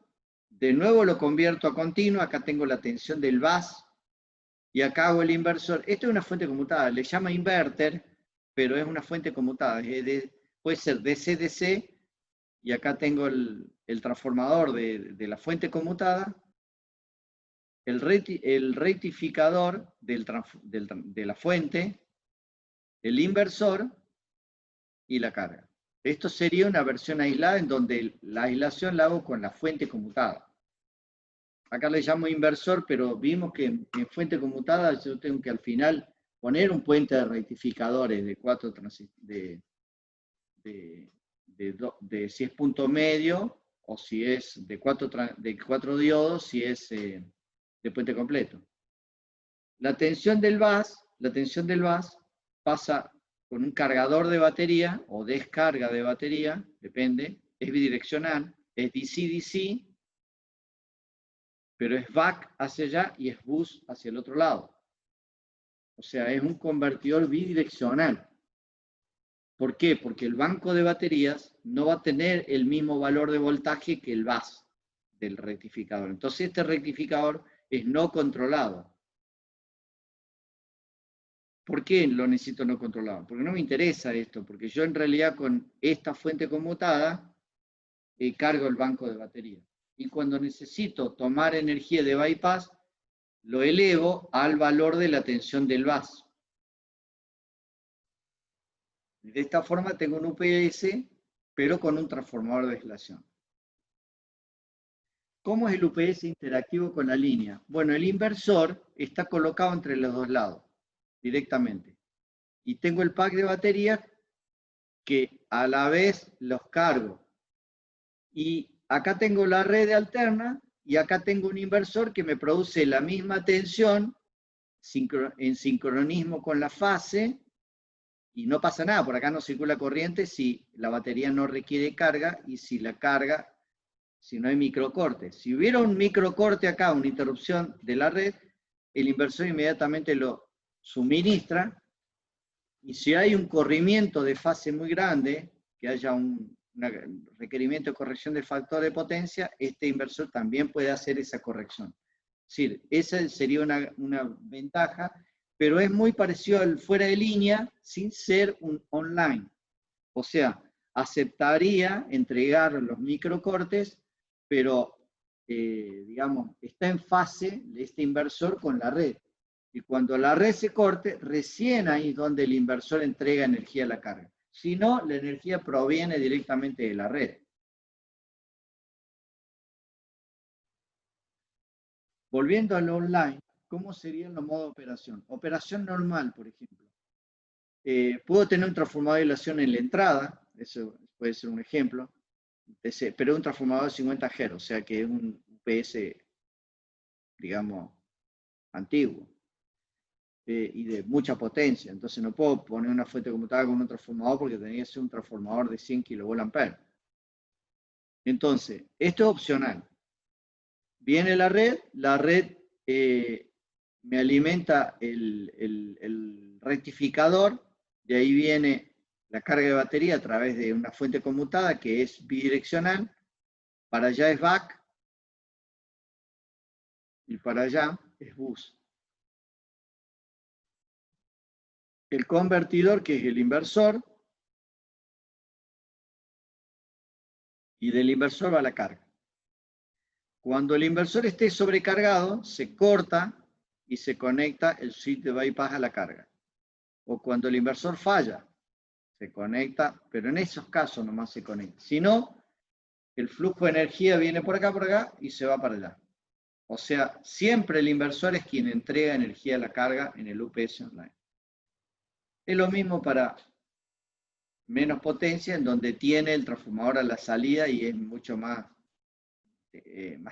de nuevo lo convierto a continuo, acá tengo la tensión del bus, y acá hago el inversor. Esto es una fuente conmutada, le llama inverter, pero es una fuente conmutada, puede ser DC-DC, y acá tengo el transformador de la fuente conmutada, el rectificador de la fuente, el inversor y la carga. Esto sería una versión aislada en donde la aislación la hago con la fuente conmutada. Acá le llamo inversor, pero vimos que en fuente conmutada yo tengo que al final poner un puente de rectificadores si es punto medio o si es de cuatro diodos, si es de puente completo. La tensión del bus pasa con un cargador de batería o descarga de batería, depende, es bidireccional, es DC-DC, pero es back hacia allá y es bus hacia el otro lado. O sea, es un convertidor bidireccional. ¿Por qué? Porque el banco de baterías no va a tener el mismo valor de voltaje que el bus del rectificador. Entonces este rectificador es no controlado. ¿Por qué lo necesito no controlado? Porque no me interesa esto, porque yo en realidad con esta fuente conmutada cargo el banco de batería. Y cuando necesito tomar energía de bypass, lo elevo al valor de la tensión del bus. De esta forma tengo un UPS, pero con un transformador de aislación. ¿Cómo es el UPS interactivo con la línea? Bueno, el inversor está colocado entre los dos lados, directamente. Y tengo el pack de baterías que a la vez los cargo. Y acá tengo la red alterna y acá tengo un inversor que me produce la misma tensión en sincronismo con la fase y no pasa nada, por acá no circula corriente si la batería no requiere carga y si la carga, si no hay microcorte. Si hubiera un microcorte acá, una interrupción de la red, el inversor inmediatamente lo suministra y si hay un corrimiento de fase muy grande, que haya un requerimiento de corrección del factor de potencia, este inversor también puede hacer esa corrección. Es decir, esa sería una ventaja, pero es muy parecido al fuera de línea sin ser un online. O sea, aceptaría entregar los microcortes, pero, digamos, está en fase este inversor con la red. Y cuando la red se corte, recién ahí es donde el inversor entrega energía a la carga. Si no, la energía proviene directamente de la red. Volviendo al online, ¿cómo serían los modos de operación? Operación normal, por ejemplo. Puedo tener un transformador de aislación en la entrada, eso puede ser un ejemplo, pero es un transformador de 50 Hz, o sea que es un UPS, digamos, antiguo. Y de mucha potencia. Entonces no puedo poner una fuente conmutada con un transformador porque tendría que ser un transformador de 100 kVA. Entonces, esto es opcional. Viene la red me alimenta el rectificador, de ahí viene la carga de batería a través de una fuente conmutada que es bidireccional, para allá es back y para allá es bus. El convertidor, que es el inversor, y del inversor va la carga. Cuando el inversor esté sobrecargado, se corta y se conecta el switch de bypass a la carga. O cuando el inversor falla, se conecta, pero en esos casos nomás se conecta. Si no, el flujo de energía viene por acá y se va para allá. O sea, siempre el inversor es quien entrega energía a la carga en el UPS online. Es lo mismo para menos potencia, en donde tiene el transformador a la salida y es mucho más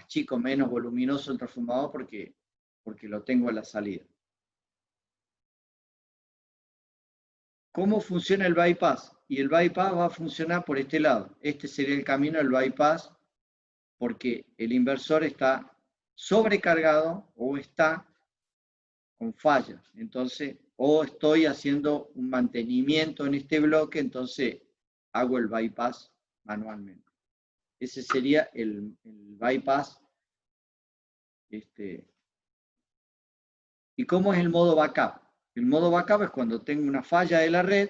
chico, menos voluminoso el transformador porque lo tengo a la salida. ¿Cómo funciona el bypass? Y el bypass va a funcionar por este lado. Este sería el camino del bypass porque el inversor está sobrecargado o está con fallas. Entonces, o estoy haciendo un mantenimiento en este bloque, entonces hago el bypass manualmente. Ese sería el bypass. ¿Y cómo es el modo backup? El modo backup es cuando tengo una falla de la red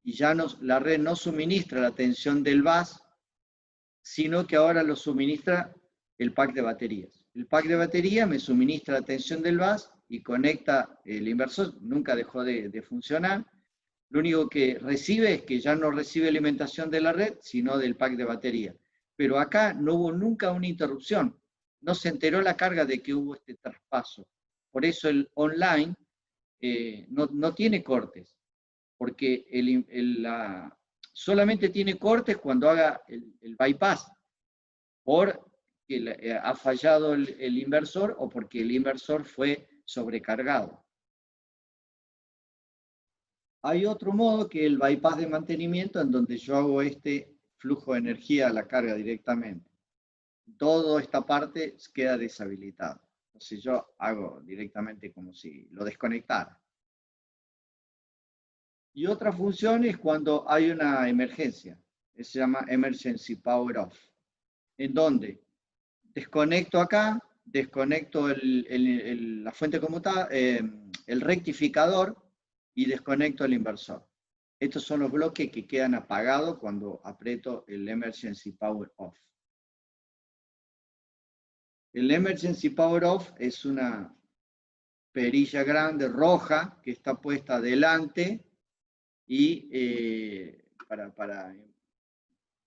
y ya la red no suministra la tensión del bus, sino que ahora lo suministra el pack de baterías. El pack de batería me suministra la tensión del bus y conecta el inversor, nunca dejó de funcionar. Lo único que recibe es que ya no recibe alimentación de la red, sino del pack de batería. Pero acá no hubo nunca una interrupción. No se enteró la carga de que hubo este traspaso. Por eso el online no tiene cortes, porque solamente tiene cortes cuando haga el bypass, porque ha fallado el inversor o porque el inversor fue sobrecargado. Hay otro modo que el bypass de mantenimiento, en donde yo hago este flujo de energía a la carga directamente. Toda esta parte queda deshabilitada. Entonces yo hago directamente como si lo desconectara. Y otra función es cuando hay una emergencia. Se llama Emergency Power Off. En donde desconecto acá, desconecto la fuente conmutada, el rectificador y desconecto el inversor. Estos son los bloques que quedan apagados cuando aprieto el Emergency Power Off. El Emergency Power Off es una perilla grande roja que está puesta adelante y para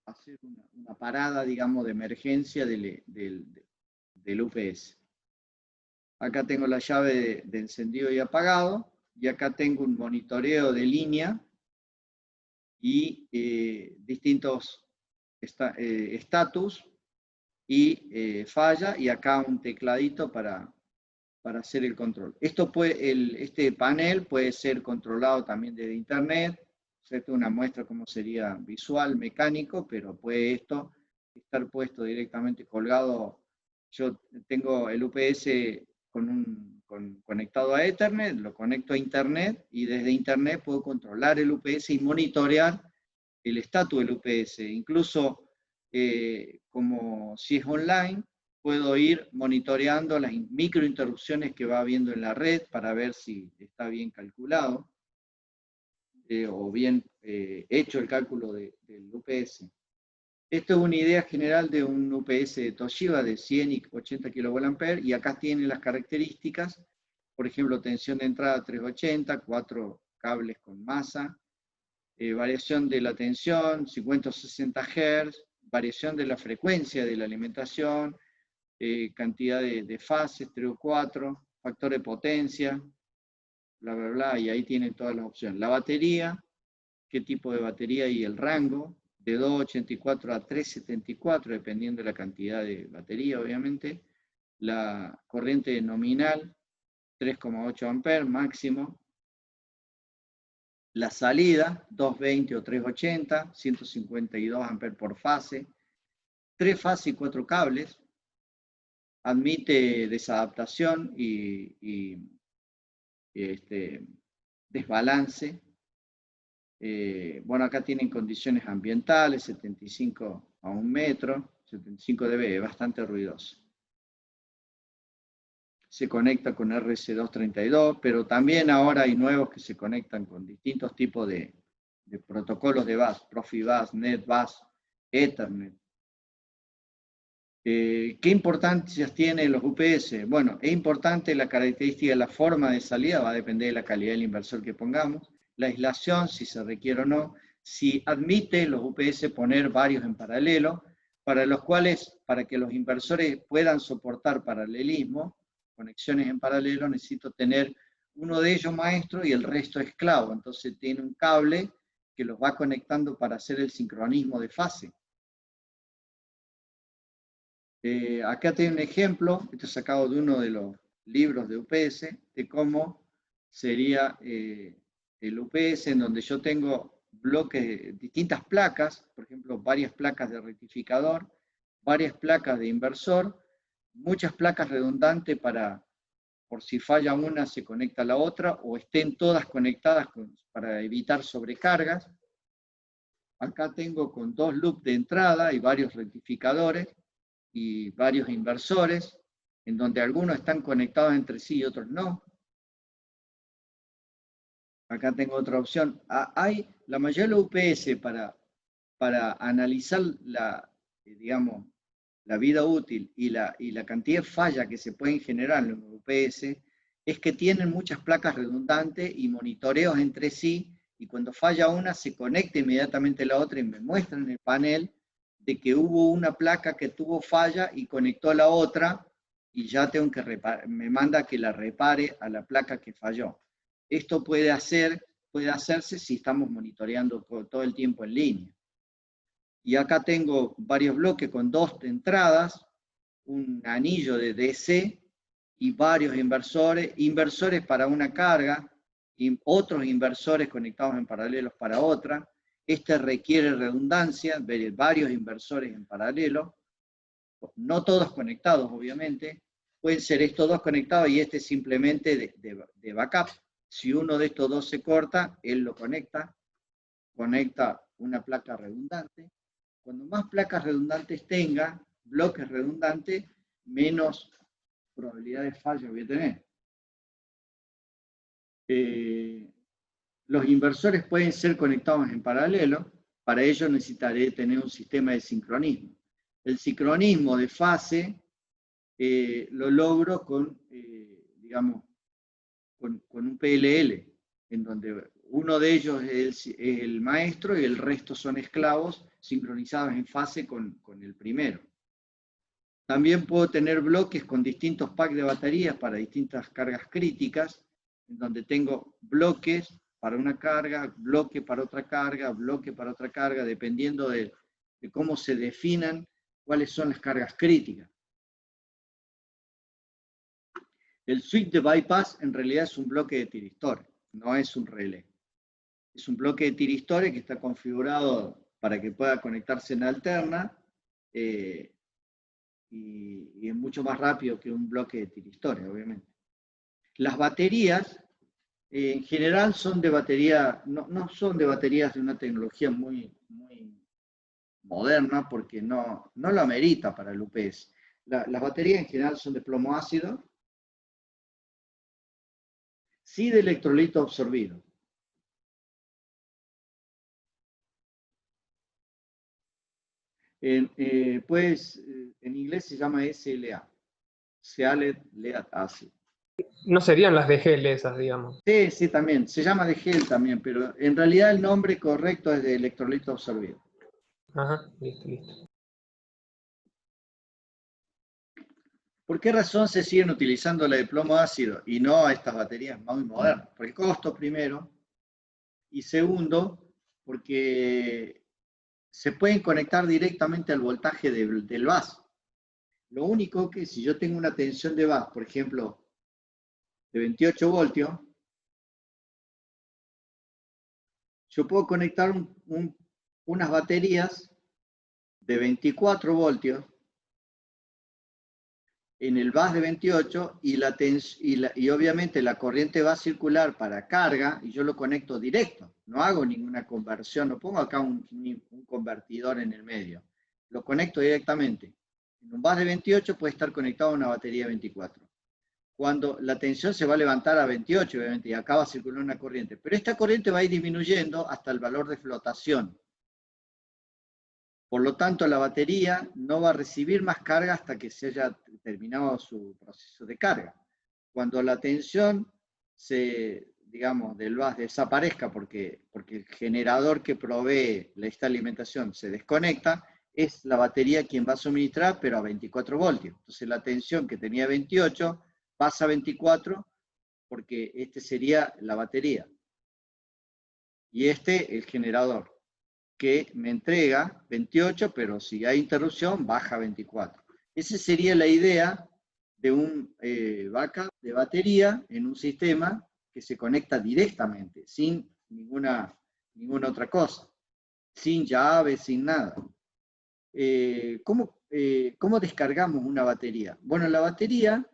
hacer una parada, digamos, de emergencia del UPS. Acá tengo la llave de encendido y apagado, y acá tengo un monitoreo de línea y distintos estatus y falla, y acá un tecladito para hacer el control. Este panel puede ser controlado también desde internet. Esta es una muestra cómo sería visual, mecánico, pero puede esto estar puesto directamente colgado. Yo tengo el UPS conectado a Ethernet, lo conecto a internet y desde internet puedo controlar el UPS y monitorear el estatus del UPS. Incluso como si es online, puedo ir monitoreando las microinterrupciones que va habiendo en la red para ver si está bien calculado o bien hecho el cálculo del UPS. Esto es una idea general de un UPS de Toshiba de 100 y 80 kVA, y acá tiene las características, por ejemplo, tensión de entrada 380, 4 cables con masa, variación de la tensión, 50 o 60 Hz, variación de la frecuencia de la alimentación, cantidad de fases, 3 o 4, factor de potencia, bla, bla, bla, y ahí tienen todas las opciones. La batería, qué tipo de batería y el rango, de 284 a 374, dependiendo de la cantidad de batería, obviamente. La corriente nominal, 3,8 amperes máximo. La salida, 220 o 380, 152 amperes por fase. 3 fases y 4 cables. Admite desadaptación y desbalance. Bueno, acá tienen condiciones ambientales, 75 a 1 metro, 75 dB, es bastante ruidoso. Se conecta con RS232, pero también ahora hay nuevos que se conectan con distintos tipos de protocolos de bus, Profibus, NetBus, Ethernet. ¿Qué importancias tienen los UPS? Bueno, es importante la característica de la forma de salida, va a depender de la calidad del inversor que pongamos, la aislación, si se requiere o no, si admite los UPS poner varios en paralelo, para que los inversores puedan soportar paralelismo, conexiones en paralelo, necesito tener uno de ellos maestro y el resto esclavo. Entonces tiene un cable que los va conectando para hacer el sincronismo de fase. Acá tengo un ejemplo, esto es sacado de uno de los libros de UPS, de cómo sería el UPS, en donde yo tengo bloques, distintas placas, por ejemplo, varias placas de rectificador, varias placas de inversor, muchas placas redundantes por si falla una se conecta a la otra, o estén todas conectadas para evitar sobrecargas. Acá tengo con 2 loops de entrada y varios rectificadores y varios inversores, en donde algunos están conectados entre sí y otros no. Acá tengo otra opción. Hay la mayoría de los UPS para analizar digamos, la vida útil y la cantidad de fallas que se pueden generar en los UPS, es que tienen muchas placas redundantes y monitoreos entre sí, y cuando falla una se conecta inmediatamente la otra y me muestran en el panel de que hubo una placa que tuvo falla y conectó a la otra, y ya tengo que me manda que la repare a la placa que falló. Esto puede hacerse si estamos monitoreando todo el tiempo en línea. Y acá tengo varios bloques con 2 entradas, un anillo de DC y varios inversores para una carga, y otros inversores conectados en paralelo para otra. Este requiere redundancia, varios inversores en paralelo, no todos conectados obviamente, pueden ser estos 2 conectados y este simplemente de backup. Si uno de estos 2 se corta, él lo conecta una placa redundante. Cuando más placas redundantes tenga, bloques redundantes, menos probabilidad de fallo voy a tener. Los inversores pueden ser conectados en paralelo, para ello necesitaré tener un sistema de sincronismo. El sincronismo de fase lo logro digamos, con un PLL, en donde uno de ellos es el maestro y el resto son esclavos sincronizados en fase con el primero. También puedo tener bloques con distintos packs de baterías para distintas cargas críticas, en donde tengo bloques para una carga, bloque para otra carga, bloque para otra carga, dependiendo de cómo se definan cuáles son las cargas críticas. El switch de bypass en realidad es un bloque de tiristores, no es un relé. Es un bloque de tiristores que está configurado para que pueda conectarse en alterna y es mucho más rápido que un bloque de tiristores, obviamente. Las baterías en general son de batería, no son de baterías de una tecnología muy moderna porque no lo amerita para el UPS. Las baterías en general son de plomo ácido, sí de electrolito absorbido. Pues en inglés se llama SLA, Sealed Lead Acid. No serían las de gel esas, digamos. Sí, sí, también. Se llama de gel también, pero en realidad el nombre correcto es de electrolito absorbido. Ajá, listo. ¿Por qué razón se siguen utilizando la de plomo ácido y no a estas baterías muy modernas? Porque costo primero, y segundo, porque se pueden conectar directamente al voltaje del bus. Lo único que si yo tengo una tensión de bus, por ejemplo, de 28 voltios, yo puedo conectar unas baterías de 24 voltios en el bus de 28 y obviamente la corriente va a circular para carga y yo lo conecto directo. No hago ninguna conversión, no pongo acá un convertidor en el medio. Lo conecto directamente. En un bus de 28 puede estar conectado a una batería de 24. Cuando la tensión se va a levantar a 28, obviamente, y acá va a circular una corriente. Pero esta corriente va a ir disminuyendo hasta el valor de flotación. Por lo tanto, la batería no va a recibir más carga hasta que se haya terminado su proceso de carga. Cuando la tensión del bus desaparezca porque el generador que provee esta alimentación se desconecta, es la batería quien va a suministrar, pero a 24 voltios. Entonces la tensión que tenía 28 pasa a 24 porque este sería la batería. Y este el generador, que me entrega 28, pero si hay interrupción, baja a 24. Esa sería la idea de un backup de batería en un sistema que se conecta directamente, sin ninguna otra cosa, sin llave, sin nada. ¿Cómo descargamos una batería? Bueno, la batería,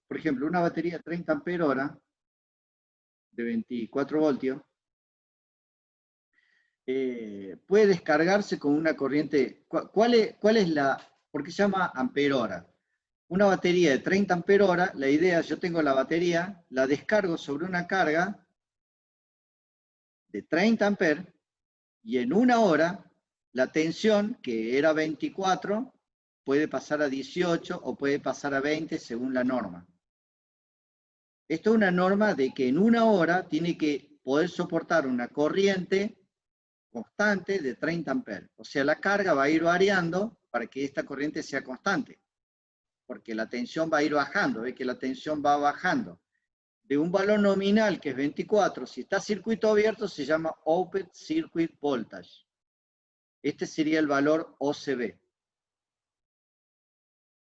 por ejemplo, una batería 30 ampere hora de 24 voltios, puede descargarse con una corriente. ¿Cuál es la? ¿Por qué se llama ampere hora? Una batería de 30 ampere hora, la idea, yo tengo la batería, la descargo sobre una carga de 30 amperes y en una hora la tensión, que era 24, puede pasar a 18 o puede pasar a 20 según la norma. Esto es una norma de que en una hora tiene que poder soportar una corriente constante de 30 amperes. O sea, la carga va a ir variando para que esta corriente sea constante, porque la tensión va a ir bajando, ve que la tensión va bajando. De un valor nominal que es 24, si está circuito abierto se llama Open Circuit Voltage. Este sería el valor OCB.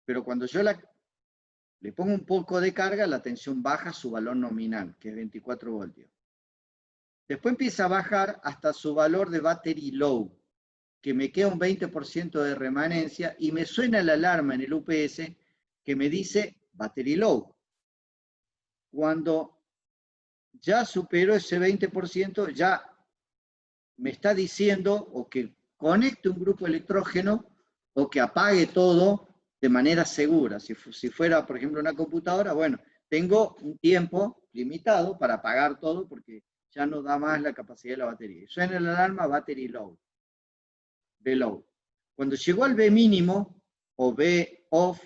Pero cuando yo le pongo un poco de carga, la tensión baja a su valor nominal, que es 24 voltios. Después empieza a bajar hasta su valor de battery low, que me queda un 20% de remanencia y me suena la alarma en el UPS que me dice battery low. Cuando ya superó ese 20%, ya me está diciendo o que conecte un grupo electrógeno o que apague todo de manera segura. Si fuera, por ejemplo, una computadora, bueno, tengo un tiempo limitado para apagar todo porque ya no da más la capacidad de la batería. Suena la alarma battery low, B low. Cuando llegó al B mínimo o B off,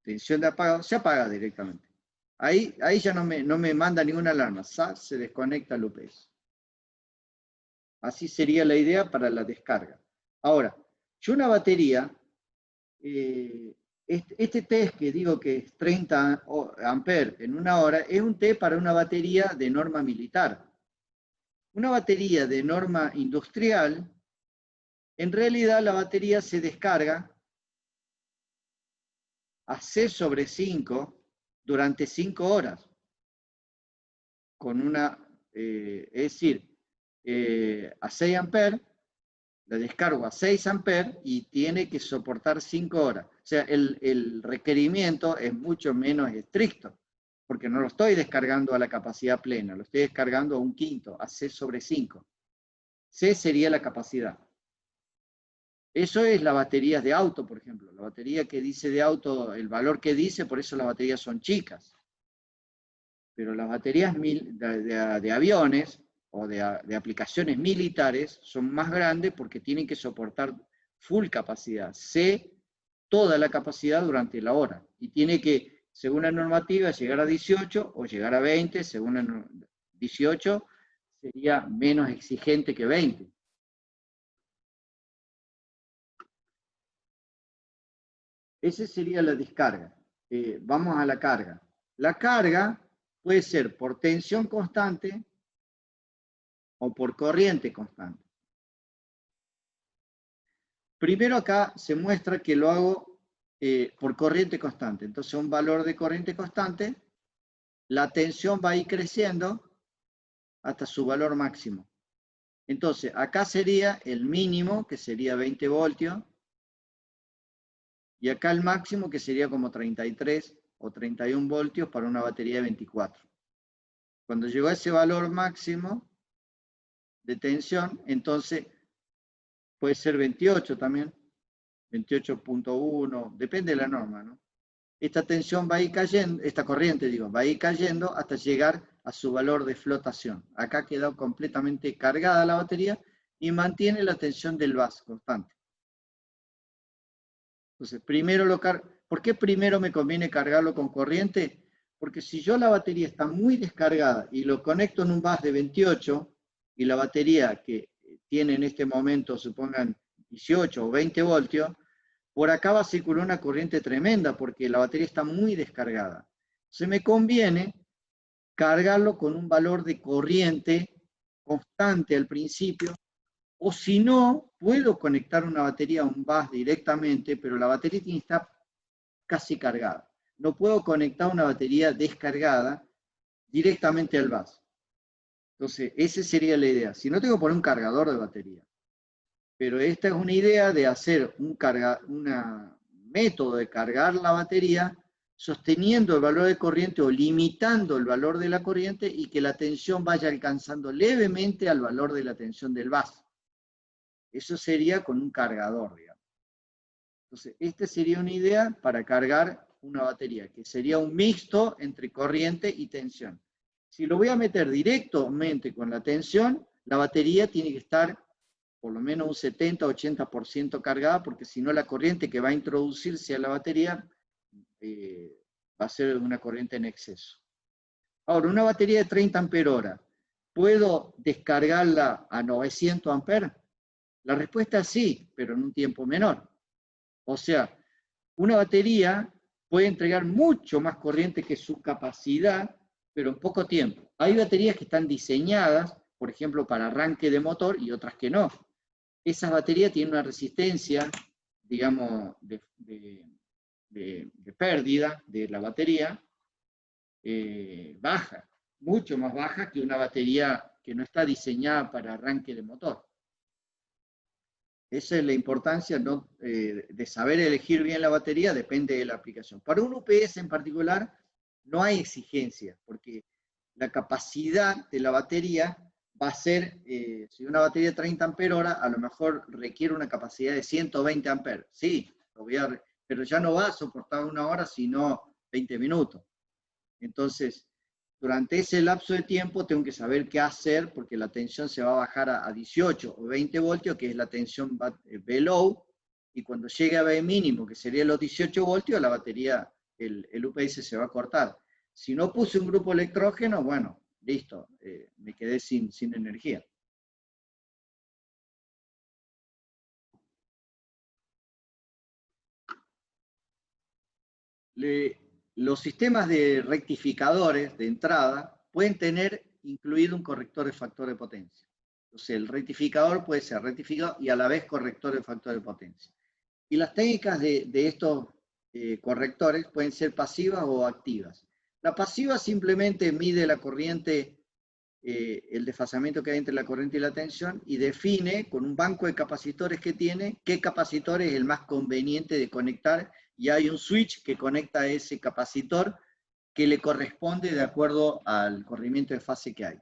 tensión de apagado, se apaga directamente. Ahí ya no me manda ninguna alarma, se desconecta el UPS. Así sería la idea para la descarga. Ahora, yo una batería, este test que digo que es 30 amperes en una hora, es un test para una batería de norma militar. Una batería de norma industrial, en realidad la batería se descarga a C/5 durante 5 horas. Con una, es decir, a 6 amperes, la descargo a 6 amperes y tiene que soportar 5 horas. O sea, el requerimiento es mucho menos estricto, porque no lo estoy descargando a la capacidad plena, lo estoy descargando a un quinto, a C/5. C sería la capacidad. Eso es las baterías de auto, por ejemplo. La batería que dice de auto, el valor que dice, por eso las baterías son chicas. Pero las baterías de aviones o de aplicaciones militares son más grandes porque tienen que soportar full capacidad, toda la capacidad durante la hora. Y tiene que, según la normativa, llegar a 18 o llegar a 20, según la 18 sería menos exigente que 20. Esa sería la descarga. Vamos a la carga. La carga puede ser por tensión constante o por corriente constante. Primero acá se muestra que lo hago por corriente constante. Entonces un valor de corriente constante, la tensión va a ir creciendo hasta su valor máximo. Entonces acá sería el mínimo, que sería 20 voltios, y acá el máximo, que sería como 33 o 31 voltios para una batería de 24. Cuando llegó a ese valor máximo de tensión, entonces puede ser 28 también, 28.1, depende de la norma, ¿no? Esta tensión va a ir cayendo, esta corriente, digo, va a ir cayendo hasta llegar a su valor de flotación. Acá quedó completamente cargada la batería y mantiene la tensión del bus constante. Entonces, ¿por qué primero me conviene cargarlo con corriente? Porque si yo la batería está muy descargada y lo conecto en un bus de 28 y la batería que tiene en este momento, supongan, 18 o 20 voltios, por acá va a circular una corriente tremenda porque la batería está muy descargada. Se me conviene cargarlo con un valor de corriente constante al principio, o si no, puedo conectar una batería a un bus directamente, pero la batería tiene que estar casi cargada. No puedo conectar una batería descargada directamente al bus. Entonces, esa sería la idea. Si no, tengo que poner un cargador de batería. Pero esta es una idea de hacer un método de cargar la batería sosteniendo el valor de corriente o limitando el valor de la corriente y que la tensión vaya alcanzando levemente al valor de la tensión del bus. Eso sería con un cargador, digamos. Entonces, esta sería una idea para cargar una batería, que sería un mixto entre corriente y tensión. Si lo voy a meter directamente con la tensión, la batería tiene que estar por lo menos un 70-80% cargada, porque si no la corriente que va a introducirse a la batería va a ser una corriente en exceso. Ahora, una batería de 30 amperios, ¿puedo descargarla a 900 amperes? La respuesta es sí, pero en un tiempo menor. O sea, una batería puede entregar mucho más corriente que su capacidad, pero en poco tiempo. Hay baterías que están diseñadas, por ejemplo, para arranque de motor y otras que no. Esas baterías tienen una resistencia, digamos, de pérdida de la batería baja, mucho más baja que una batería que no está diseñada para arranque de motor. Esa es la importancia, ¿no? De saber elegir bien la batería, depende de la aplicación. Para un UPS en particular no hay exigencia, porque la capacidad de la batería va a ser, si una batería de 30 amperios, a lo mejor requiere una capacidad de 120 amperes. Sí, pero ya no va a soportar una hora, sino 20 minutos. Entonces, durante ese lapso de tiempo tengo que saber qué hacer, porque la tensión se va a bajar a 18 o 20 voltios, que es la tensión V-low, y cuando llegue a V mínimo, que sería los 18 voltios, la batería, el UPS se va a cortar. Si no puse un grupo electrógeno, bueno, listo, me quedé sin energía. Los sistemas de rectificadores de entrada pueden tener incluido un corrector de factor de potencia. Entonces, el rectificador puede ser rectificado y a la vez corrector de factor de potencia. Y las técnicas de estos correctores pueden ser pasivas o activas. La pasiva simplemente mide la corriente, el desfasamiento que hay entre la corriente y la tensión, y define con un banco de capacitores que tiene qué capacitor es el más conveniente de conectar, y hay un switch que conecta a ese capacitor que le corresponde de acuerdo al corrimiento de fase que hay,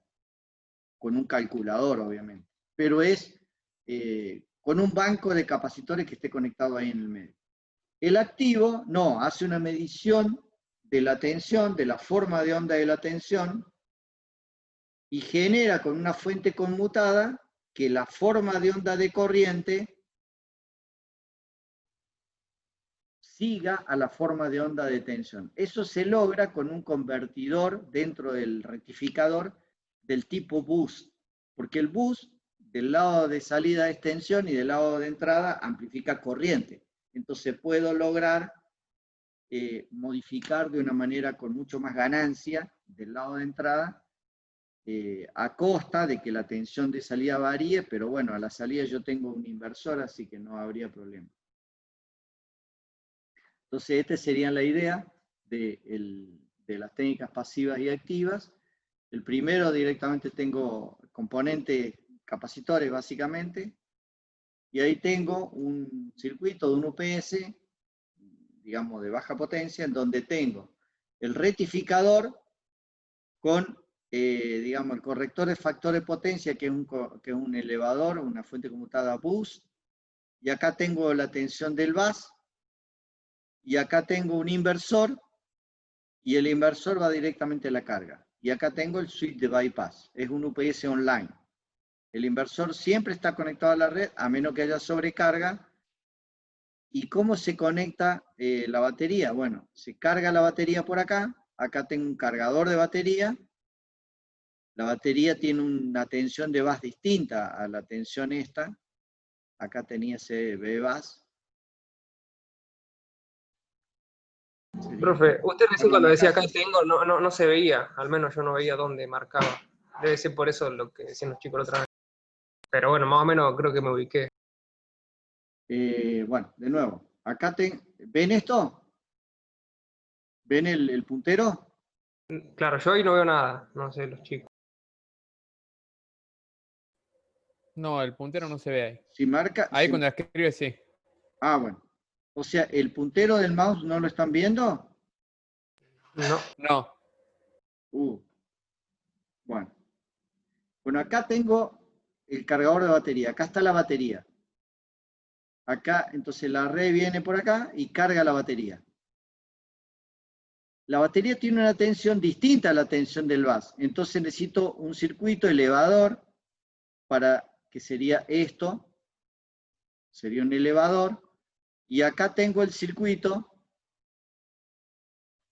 con un calculador obviamente, pero es con un banco de capacitores que esté conectado ahí en el medio. El activo no, hace una medición de la tensión, de la forma de onda de la tensión, y genera con una fuente conmutada que la forma de onda de corriente siga a la forma de onda de tensión. Eso se logra con un convertidor dentro del rectificador del tipo boost, porque el boost del lado de salida es tensión y del lado de entrada amplifica corriente. Entonces puedo lograr modificar de una manera con mucho más ganancia del lado de entrada, a costa de que la tensión de salida varíe, pero bueno, a la salida yo tengo un inversor, así que no habría problema. Entonces, esta sería la idea de las técnicas pasivas y activas. El primero, directamente tengo componentes capacitores, básicamente, y ahí tengo un circuito de un UPS, digamos, de baja potencia, en donde tengo el rectificador con, digamos, el corrector de factor de potencia, que es un elevador, una fuente conmutada boost, y acá tengo la tensión del bus, y acá tengo un inversor, y el inversor va directamente a la carga. Y acá tengo el switch de bypass, es un UPS online. El inversor siempre está conectado a la red, a menos que haya sobrecarga. ¿Y cómo se conecta la batería? Bueno, se carga la batería por acá, acá tengo un cargador de batería, La batería tiene una tensión de bus distinta a la tensión esta. Acá tenía ese B-bus. Profe, usted recién cuando decía acá tengo, no se veía, al menos yo no veía dónde marcaba. Debe ser por eso lo que decían los chicos la otra vez. Pero bueno, más o menos creo que me ubiqué. Bueno, de nuevo, acá ¿ven esto? ¿Ven el puntero? Claro, yo ahí no veo nada, no sé, los chicos. No, el puntero no se ve ahí. Si marca... Ahí si- cuando escribe, sí. Ah, bueno. O sea, ¿el puntero del mouse no lo están viendo? No. No. Bueno. Bueno, acá tengo el cargador de batería. Acá está la batería. Acá, entonces la red viene por acá y carga la batería. La batería tiene una tensión distinta a la tensión del bus. Entonces necesito un circuito elevador para que sería esto. Sería un elevador. Y acá tengo el circuito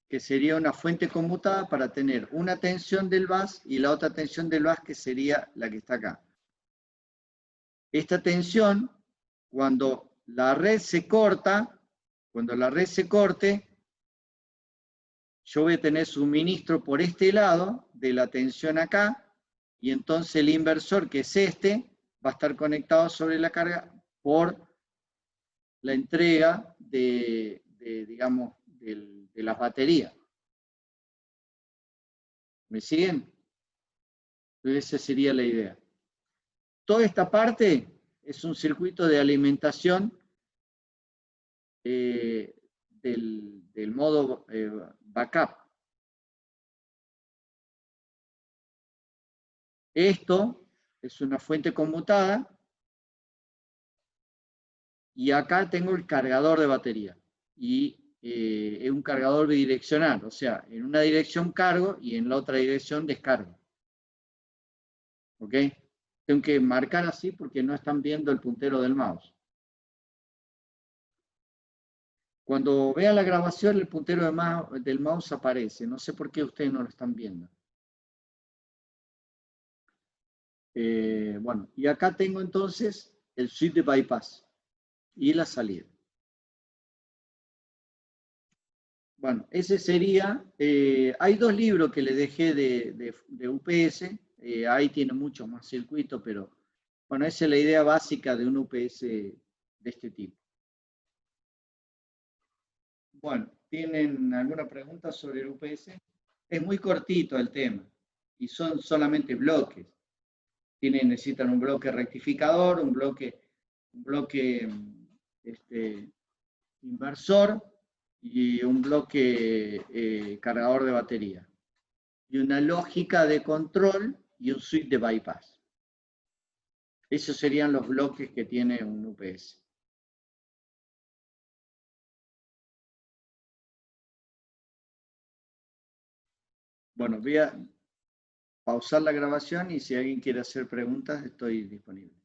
que sería una fuente conmutada para tener una tensión del bus y la otra tensión del bus que sería la que está acá. Esta tensión, cuando la red se corta, cuando la red se corte, yo voy a tener suministro por este lado de la tensión acá, y entonces el inversor, que es este, va a estar conectado sobre la carga por la entrega digamos, de las baterías. ¿Me siguen? Entonces esa sería la idea. Toda esta parte es un circuito de alimentación del modo backup. Esto es una fuente conmutada y acá tengo el cargador de batería. Y es un cargador bidireccional, o sea, en una dirección cargo y en la otra dirección descargo. ¿Ok? Tengo que marcar así porque no están viendo el puntero del mouse. Cuando vean la grabación, el puntero del mouse aparece. No sé por qué ustedes no lo están viendo. Bueno, y acá tengo entonces el switch de bypass y la salida. Bueno, ese sería, hay dos libros que le dejé de UPS, ahí tiene muchos más circuitos, pero bueno, esa es la idea básica de un UPS de este tipo. Bueno, ¿tienen alguna pregunta sobre el UPS? Es muy cortito el tema y son solamente bloques. Necesitan un bloque rectificador, un bloque inversor y un bloque cargador de batería. Y una lógica de control y un switch de bypass. Esos serían los bloques que tiene un UPS. Bueno, voy a pausar la grabación y si alguien quiere hacer preguntas, estoy disponible.